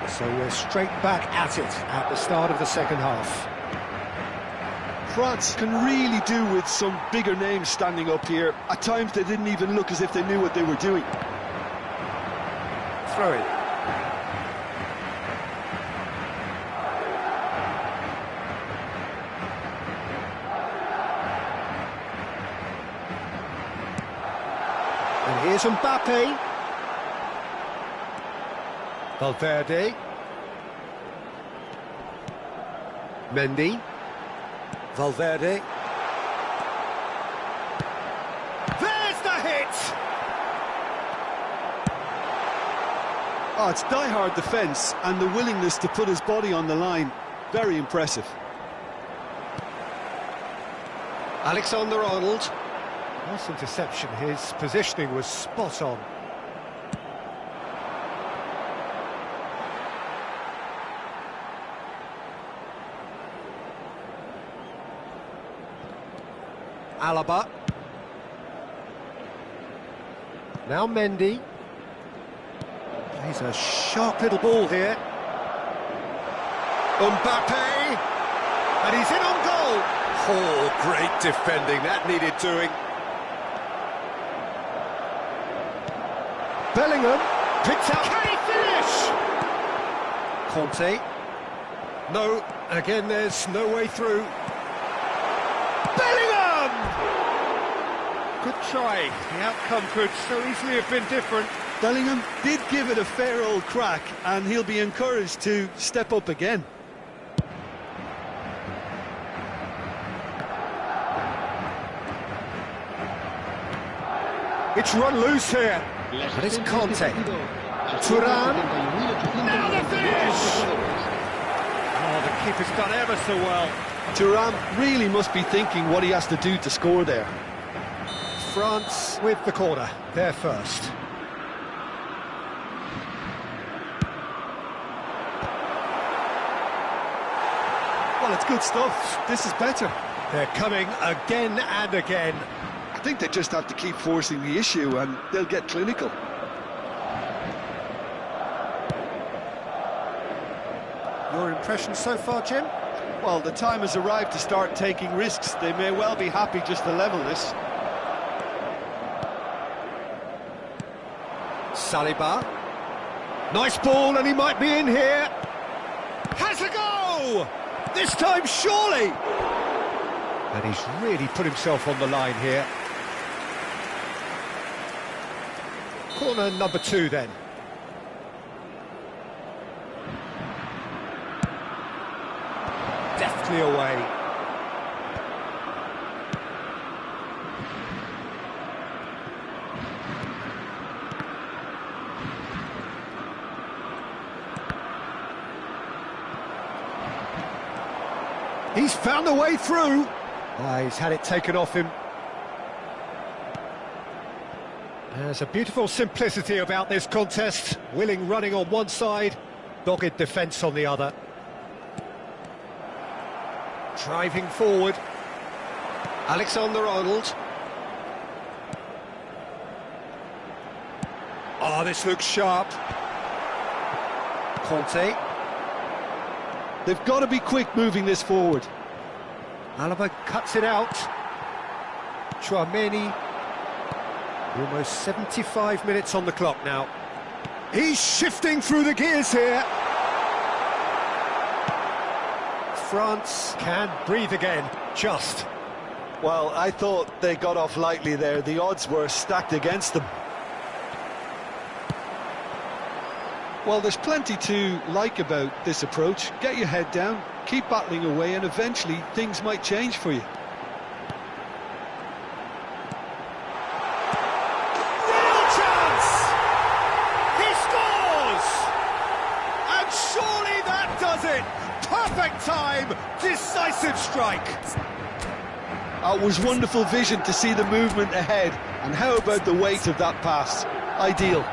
So we're straight back at it at the start of the second half. France can really do with some bigger names standing up here. At times they didn't even look as if they knew what they were doing. Throw it. And here's Mbappe. Valverde. Mendy. Valverde. There's the hit! Oh, it's die-hard defence and the willingness to put his body on the line. Very impressive. Alexander-Arnold. Nice interception, his positioning was spot on. Alaba. Now Mendy. He's a sharp little ball here. Mbappe. And he's in on goal. Oh, great defending. That needed doing. Bellingham. Picked out. Can he finish? Conte. No. Again, there's no way through. Bellingham! Good try. The outcome could so easily have been different. Bellingham did give it a fair old crack, and he'll be encouraged to step up again. It's run loose here. And it's Conte. Thuram. Now the finish! Oh, the keeper's done ever so well. Thuram really must be thinking what he has to do to score there. France with the corner, they're first. Well, it's good stuff. This is better. They're coming again and again. I think they just have to keep forcing the issue and they'll get clinical. Your impression so far, Jim? Well, the time has arrived to start taking risks. They may well be happy just to level this. Saliba. Nice ball, and he might be in here. Has a go! This time, surely! And he's really put himself on the line here. Corner number 2, then. Deftly away. He's found a way through. Oh, he's had it taken off him. There's a beautiful simplicity about this contest. Willing running on one side, dogged defence on the other. Driving forward. Alexander-Arnold. Oh, this looks sharp. Conte. They've got to be quick moving this forward. Alaba cuts it out. Tchouaméni. Almost 75 minutes on the clock now. He's shifting through the gears here. France can breathe again, just. Well, I thought they got off lightly there. The odds were stacked against them. Well, there's plenty to like about this approach. Get your head down, keep battling away, and eventually things might change for you. Real chance! He scores! And surely that does it! Perfect time, decisive strike. It was wonderful vision to see the movement ahead, and how about the weight of that pass? Ideal.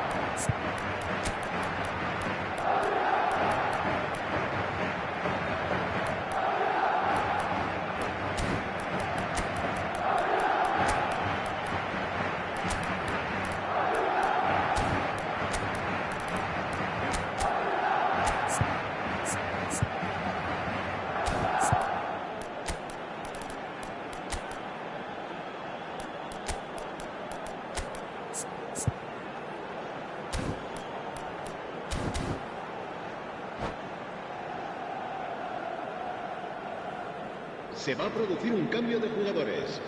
Se va a producir un cambio de jugadores.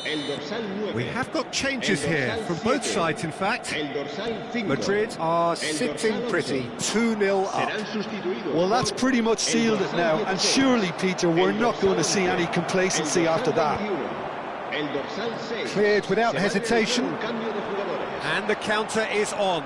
El dorsal 9. We have got changes here, from both sides in fact. El dorsal 5. Madrid are sitting pretty, 2-0 up. Serán sustituidos. Well, that's pretty much sealed it now, and surely, Peter, we're not going to see any complacency after that. El dorsal 6. Cleared without Se va a realizar hesitation. un cambio de jugadores. And the counter is on.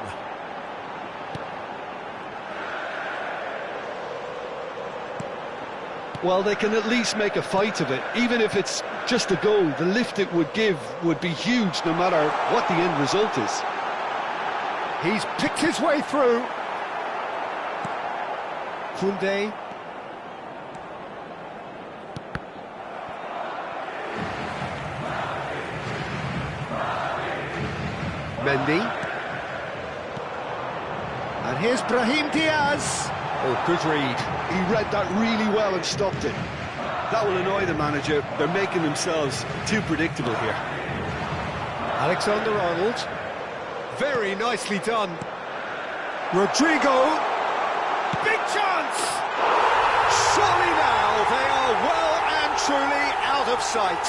Well, they can at least make a fight of it, even if it's just the goal, the lift it would give would be huge no matter what the end result is. He's picked his way through. Koundé. Mendy. And here's Brahim Diaz. Oh, good read. He read that really well and stopped it. That will annoy the manager. They're making themselves too predictable here. Alexander-Arnold. Very nicely done. Rodrigo. Big chance! Surely now they are well and truly out of sight.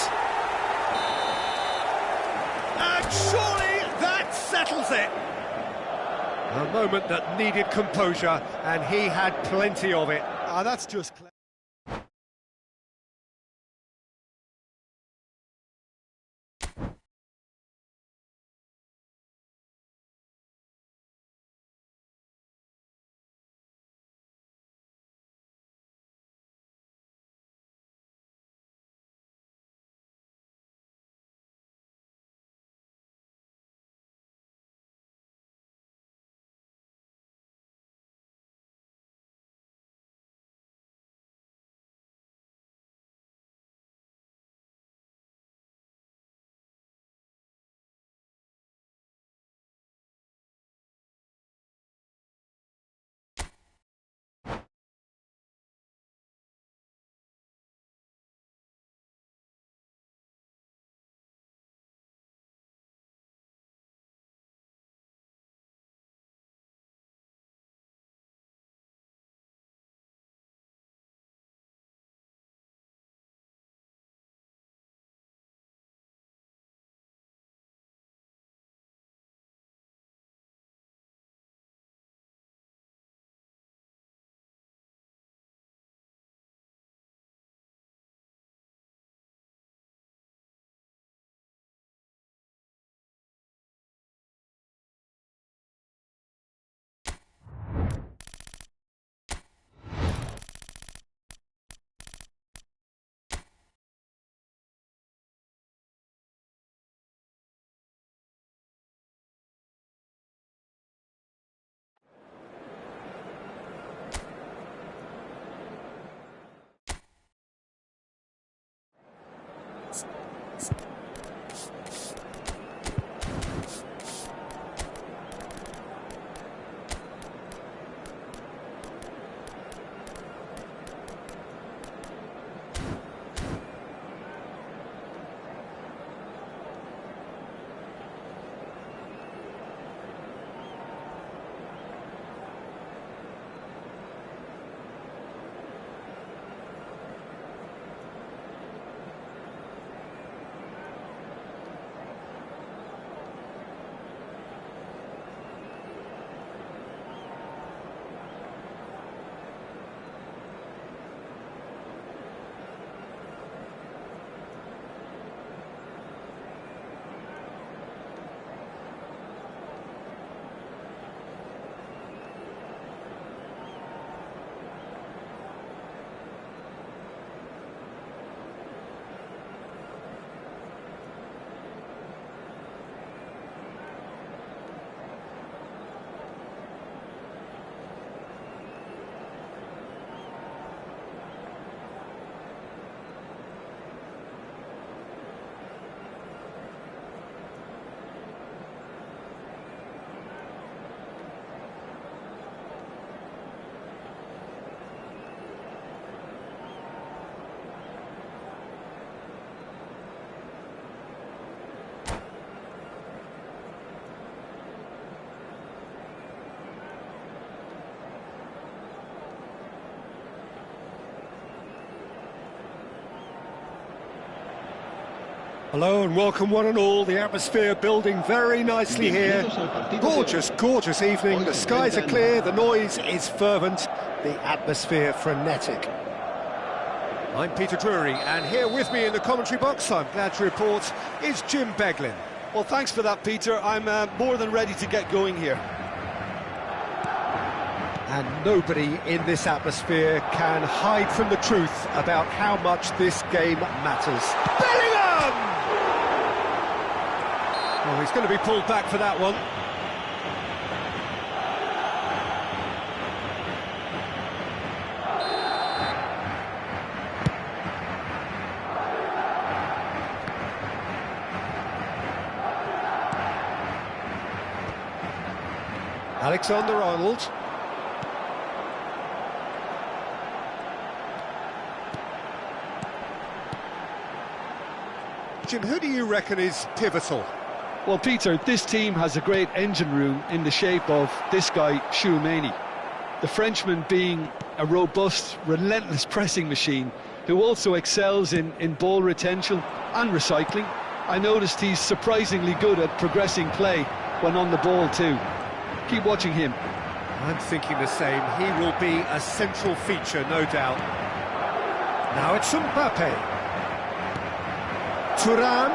And surely that settles it. A moment that needed composure, and he had plenty of it. That's just clever. Hello and welcome one and all. The atmosphere building very nicely here. Gorgeous, gorgeous evening. The skies are clear, the noise is fervent, the atmosphere frenetic. I'm Peter Drury, and here with me in the commentary box, I'm glad to report, is Jim Beglin. Well, thanks for that, Peter. I'm more than ready to get going here. And nobody in this atmosphere can hide from the truth about how much this game matters. Bellingham! Oh, he's going to be pulled back for that one. Alexander-Arnold. Jim, who do you reckon is pivotal? Well, Peter, this team has a great engine room in the shape of this guy, Tchouaméni. The Frenchman being a robust, relentless pressing machine who also excels in ball retention and recycling. I noticed he's surprisingly good at progressing play when on the ball too. Keep watching him. I'm thinking the same. He will be a central feature, no doubt. Now it's Mbappe. Thuram.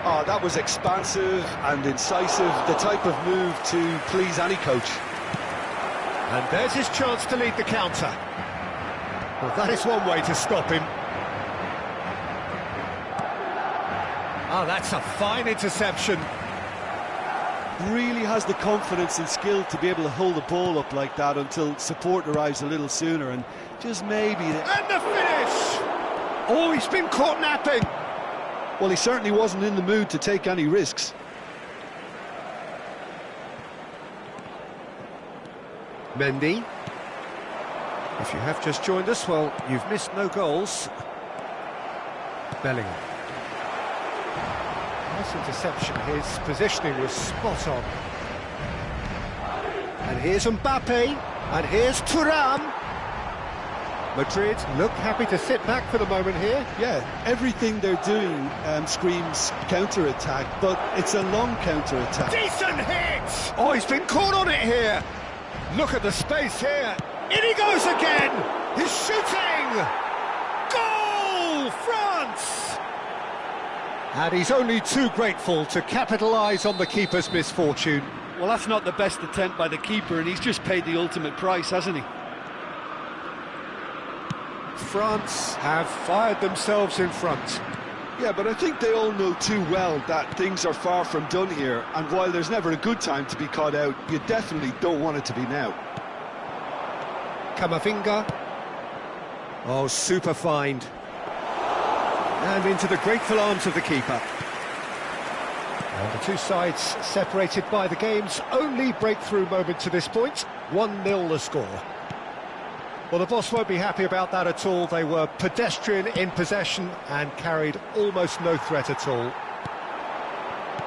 Oh, that was expansive and incisive, the type of move to please any coach. And there's his chance to lead the counter. Well, that is one way to stop him. Oh, that's a fine interception. Really has the confidence and skill to be able to hold the ball up like that until support arrives a little sooner, and just maybe... And the finish! Oh, he's been caught napping. Well, he certainly wasn't in the mood to take any risks. Mendy. If you have just joined us, well, you've missed no goals. Bellingham. Nice interception. His positioning was spot on. And here's Mbappe. And here's Thuram. Madrid look happy to sit back for the moment here. Yeah, everything they're doing screams counter-attack, but it's a long counter-attack. Decent hit! Oh, he's been caught on it here. Look at the space here. In he goes again. He's shooting. Goal, France! And he's only too grateful to capitalise on the keeper's misfortune. Well, that's not the best attempt by the keeper, and he's just paid the ultimate price, hasn't he? France have fired themselves in front. Yeah, but I think they all know too well that things are far from done here, and while there's never a good time to be caught out, you definitely don't want it to be now. Camavinga. Oh, super find. And into the grateful arms of the keeper. And the two sides separated by the game's only breakthrough moment to this point. 1-0 the score. Well, the boss won't be happy about that at all. They were pedestrian in possession and carried almost no threat at all.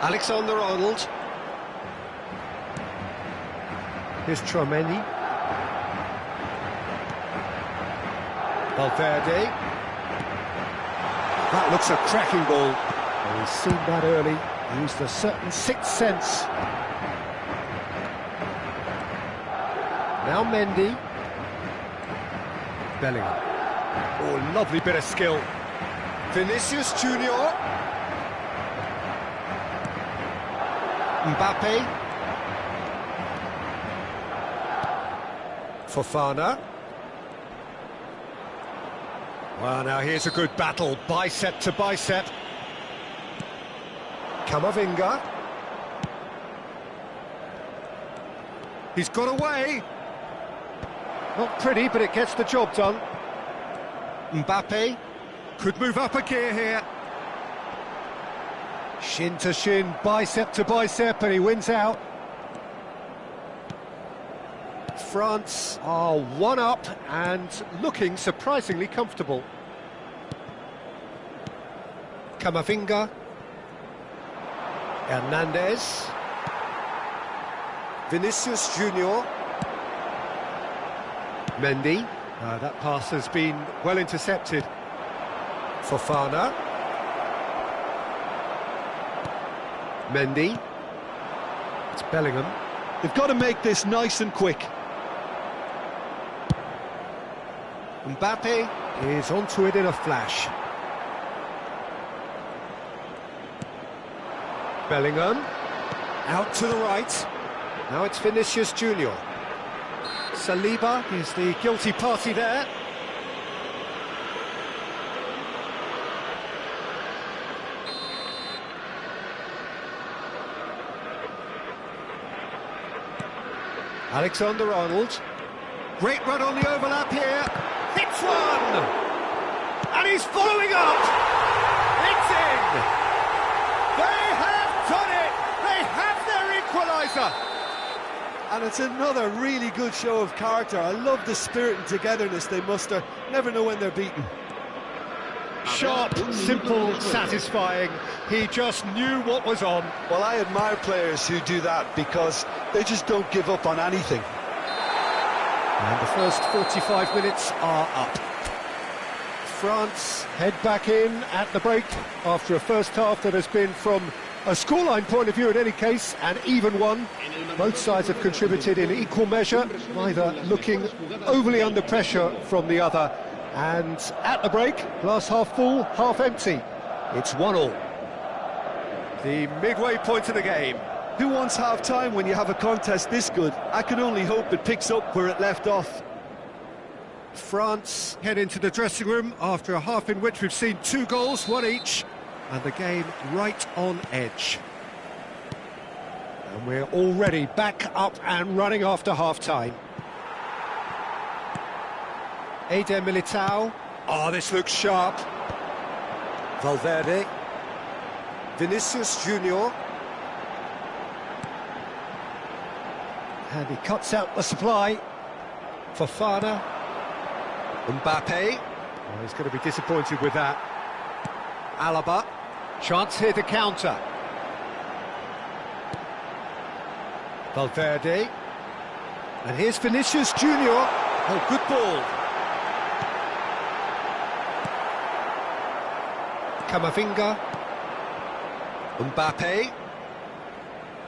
Alexander-Arnold. Here's Tchouaméni. Valverde. That looks a cracking ball. Well, he's seen that early. Used a certain sixth sense. Now Mendy. Bellingham. Oh, lovely bit of skill. Vinicius Junior. Mbappe. Fofana. Well, now here's a good battle, bicep to bicep. Camavinga. He's got away. Not pretty, but it gets the job done. Mbappe could move up a gear here. Shin to shin, bicep to bicep, and he wins out. France are one up and looking surprisingly comfortable. Camavinga. Hernandez. Vinicius Junior. Mendy. That pass has been well intercepted. Fofana. Mendy. It's Bellingham. They've got to make this nice and quick. Mbappe is onto it in a flash. Bellingham. Out to the right. Now it's Vinicius Junior. Saliba is the guilty party there. Alexander-Arnold. Great run on the overlap here. Hits one! And he's following up! It's in! They have done it! They have their equaliser! And it's another really good show of character. I love the spirit and togetherness they muster. Never know when they're beaten. Sharp, simple, satisfying. He just knew what was on. Well, I admire players who do that because they just don't give up on anything. And the first 45 minutes are up. France head back in at the break after a first half that has been, from a scoreline point of view in any case, an even one. Both sides have contributed in equal measure, neither looking overly under pressure from the other. And at the break, glass half full, half empty. It's 1-1. The midway point of the game. Who wants half-time when you have a contest this good? I can only hope it picks up where it left off. France head into the dressing room after a half in which we've seen 2 goals, 1 each, and the game right on edge. And we're already back up and running after half-time. Eder Militao. Oh, this looks sharp. Valverde. Vinicius Junior. And he cuts out the supply. Fofana. Mbappe. Oh, he's going to be disappointed with that. Alaba. Chance here to counter. Valverde. And here's Vinicius Junior. Oh, good ball. Camavinga. Mbappe.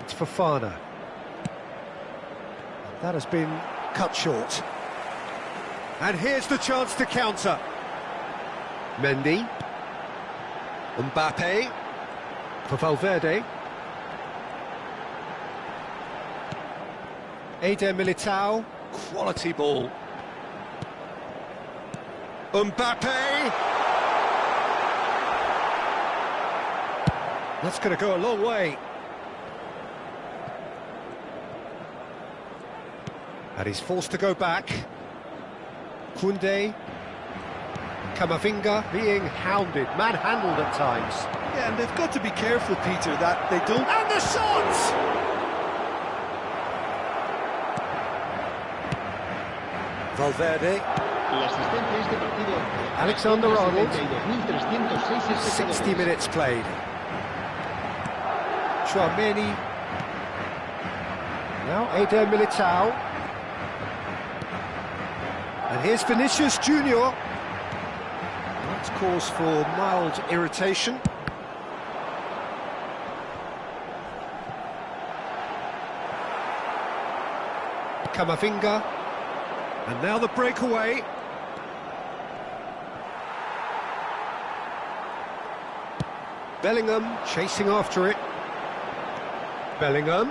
It's Fofana. That has been cut short. And here's the chance to counter. Mendy. Mbappe. For Valverde. Eder Militao. Quality ball. Mbappe. That's going to go a long way. And he's forced to go back. Koundé. Camavinga being hounded, manhandled at times. Yeah, and they've got to be careful, Peter, that they don't... And the shot! Valverde. Alexander-Arnold. 60 minutes played. Chouameni. Now Eder Militao. And here's Vinicius Junior. That's cause for mild irritation. Camavinga. And now the breakaway. Bellingham chasing after it. Bellingham.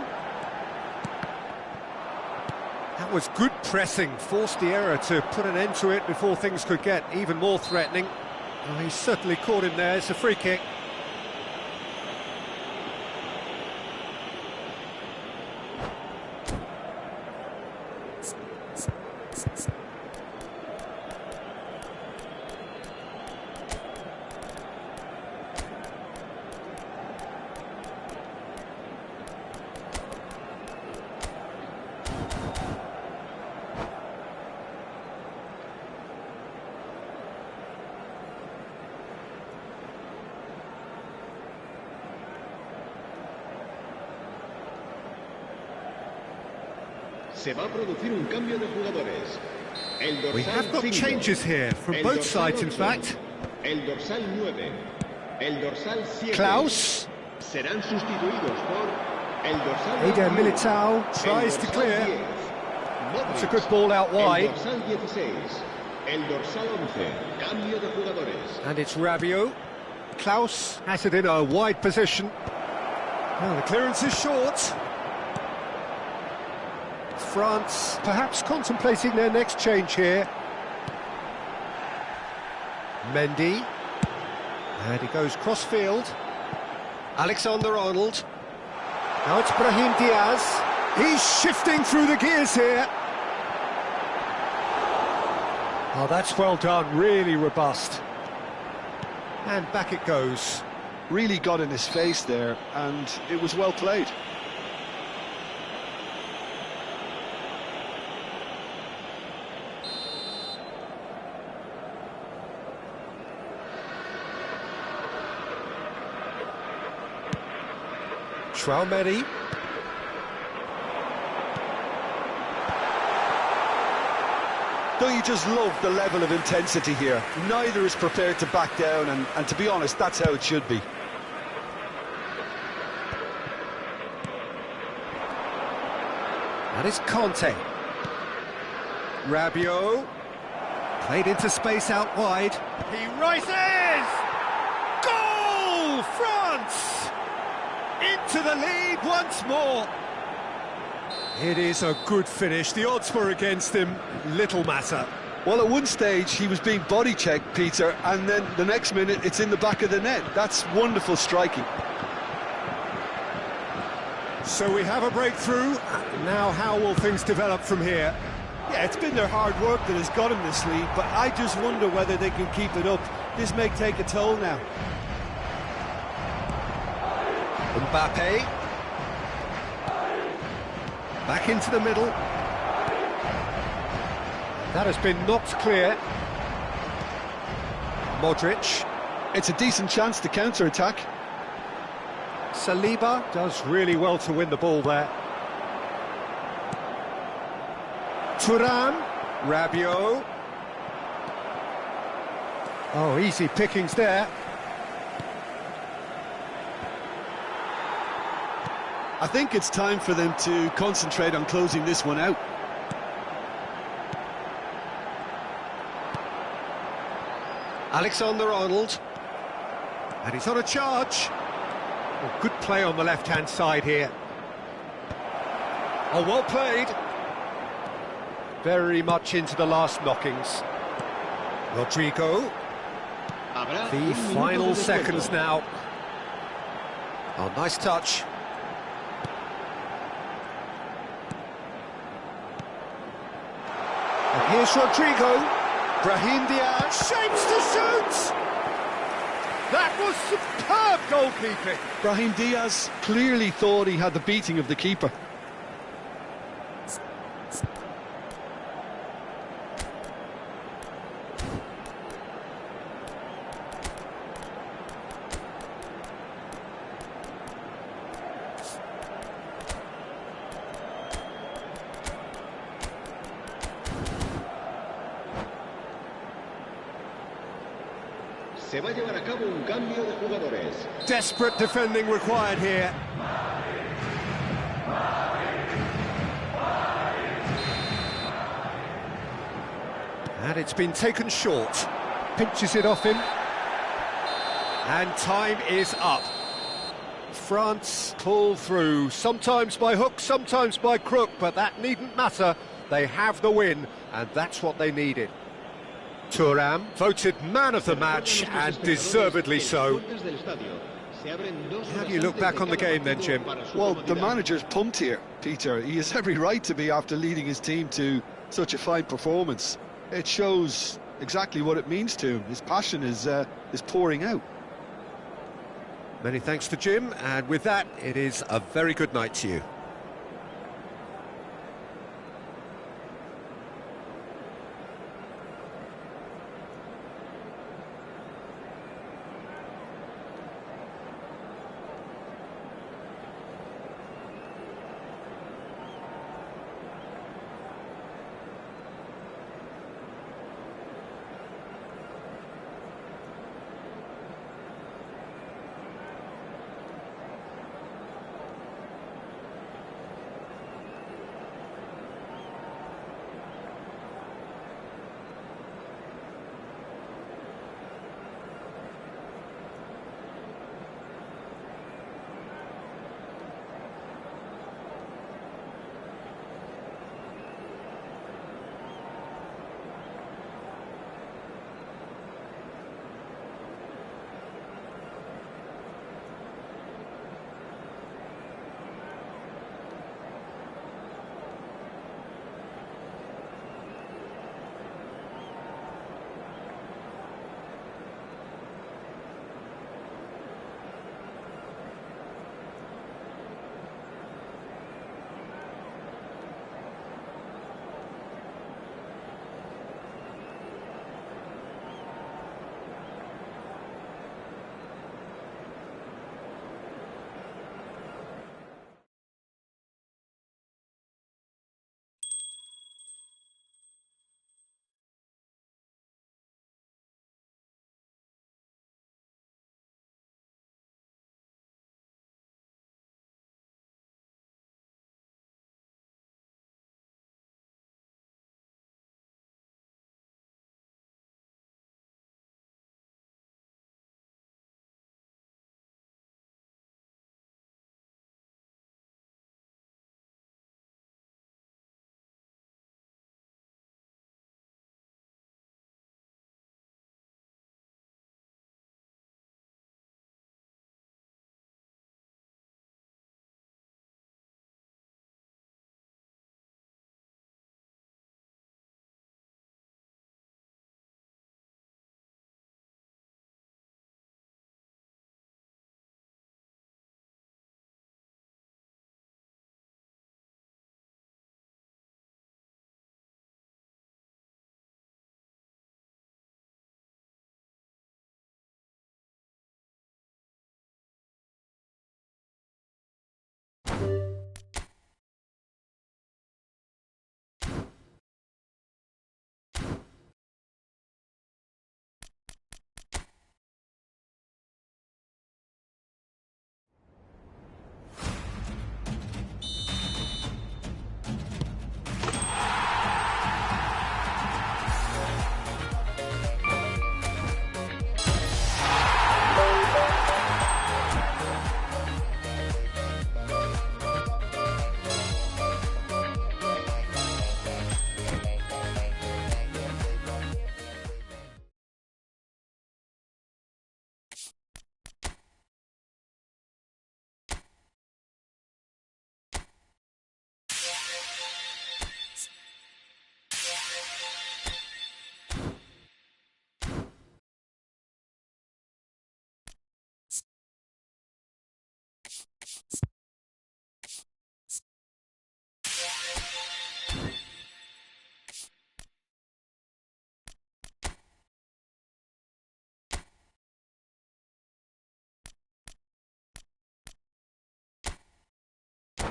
That was good pressing, forced the error to put an end to it before things could get even more threatening. Well, he's certainly caught him there. It's a free kick. Se va a producir un cambio de jugadores. We have got changes here from both sides, in fact. El dorsal 9, el dorsal 7. Klaus. Serán sustituidos por el dorsal Eder Militao tries to clear. It's a good ball out wide. El dorsal 16, el dorsal 11. Cambio de jugadores. And it's Rabiot. Klaus has it in a wide position. Well, the clearance is short. France perhaps contemplating their next change here. Mendy. And he goes cross-field. Alexander-Arnold. Now it's Brahim Diaz. He's shifting through the gears here. Oh, that's well done, really robust. And back it goes. Really got in his face there, and it was well played. Traoré. Don't you just love the level of intensity here? Neither is prepared to back down, and to be honest, that's how it should be. That is Conte. Rabiot. Played into space out wide. He rises! Goal! France! Into the lead once more. It is a good finish. The odds were against him. Little matter. Well, at one stage, he was being body-checked, Peter, and then the next minute, it's in the back of the net. That's wonderful striking. So we have a breakthrough. Now how will things develop from here? Yeah, it's been their hard work that has got them this lead, but I just wonder whether they can keep it up. This may take a toll now. Mbappe. Back into the middle. That has been knocked clear. Modric. It's a decent chance to counter-attack. Saliba does really well to win the ball there. Thuram. Rabiot. Oh, easy pickings there. I think it's time for them to concentrate on closing this one out. Alexander-Arnold. And he's on a charge. Oh, good play on the left-hand side here. Oh, well played. Very much into the last knockings. Rodrigo. The final seconds now. Oh, nice touch. And here's Rodrigo. Brahim Diaz shapes to shoot! That was superb goalkeeping. Brahim Diaz clearly thought he had the beating of the keeper. Se va a llevar a cabo un cambio de jugadores. Desperate defending required here. And it's been taken short. Pinches it off him. And time is up. France pull through, sometimes by hook, sometimes by crook, but that needn't matter. They have the win, and that's what they needed. Thuram, voted man of the match, and deservedly so. How do you look back on the game then, Jim? Well, the manager's pumped here, Peter. He has every right to be after leading his team to such a fine performance. It shows exactly what it means to him. His passion is pouring out. Many thanks to Jim, and with that, it is a very good night to you.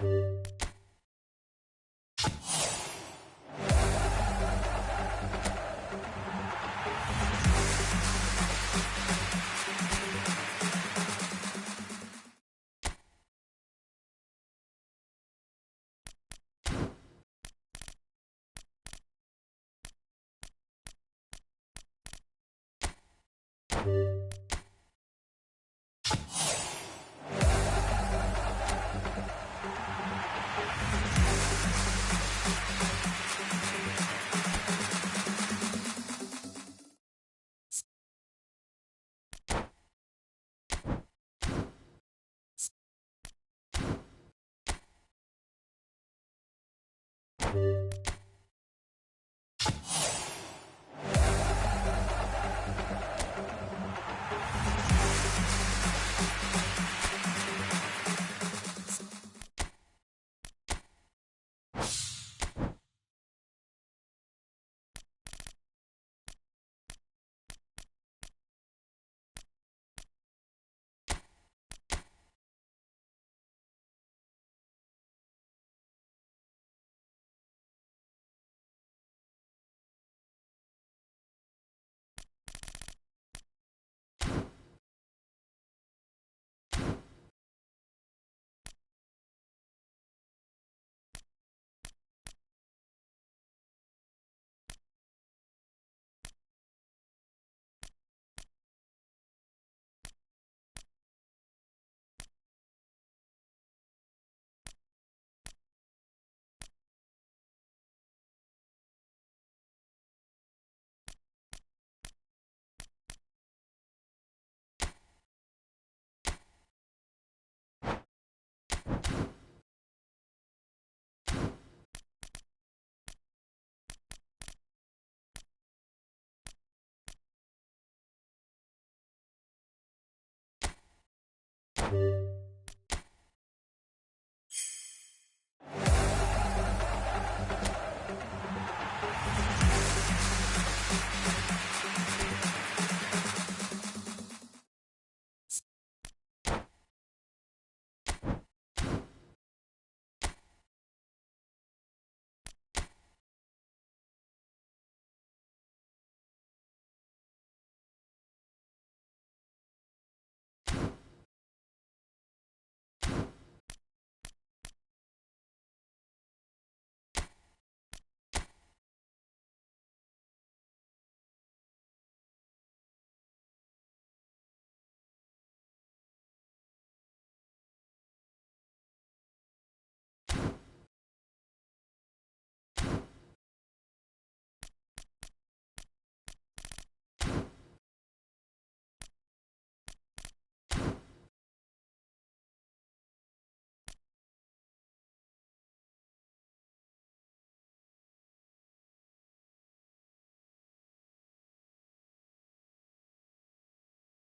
you.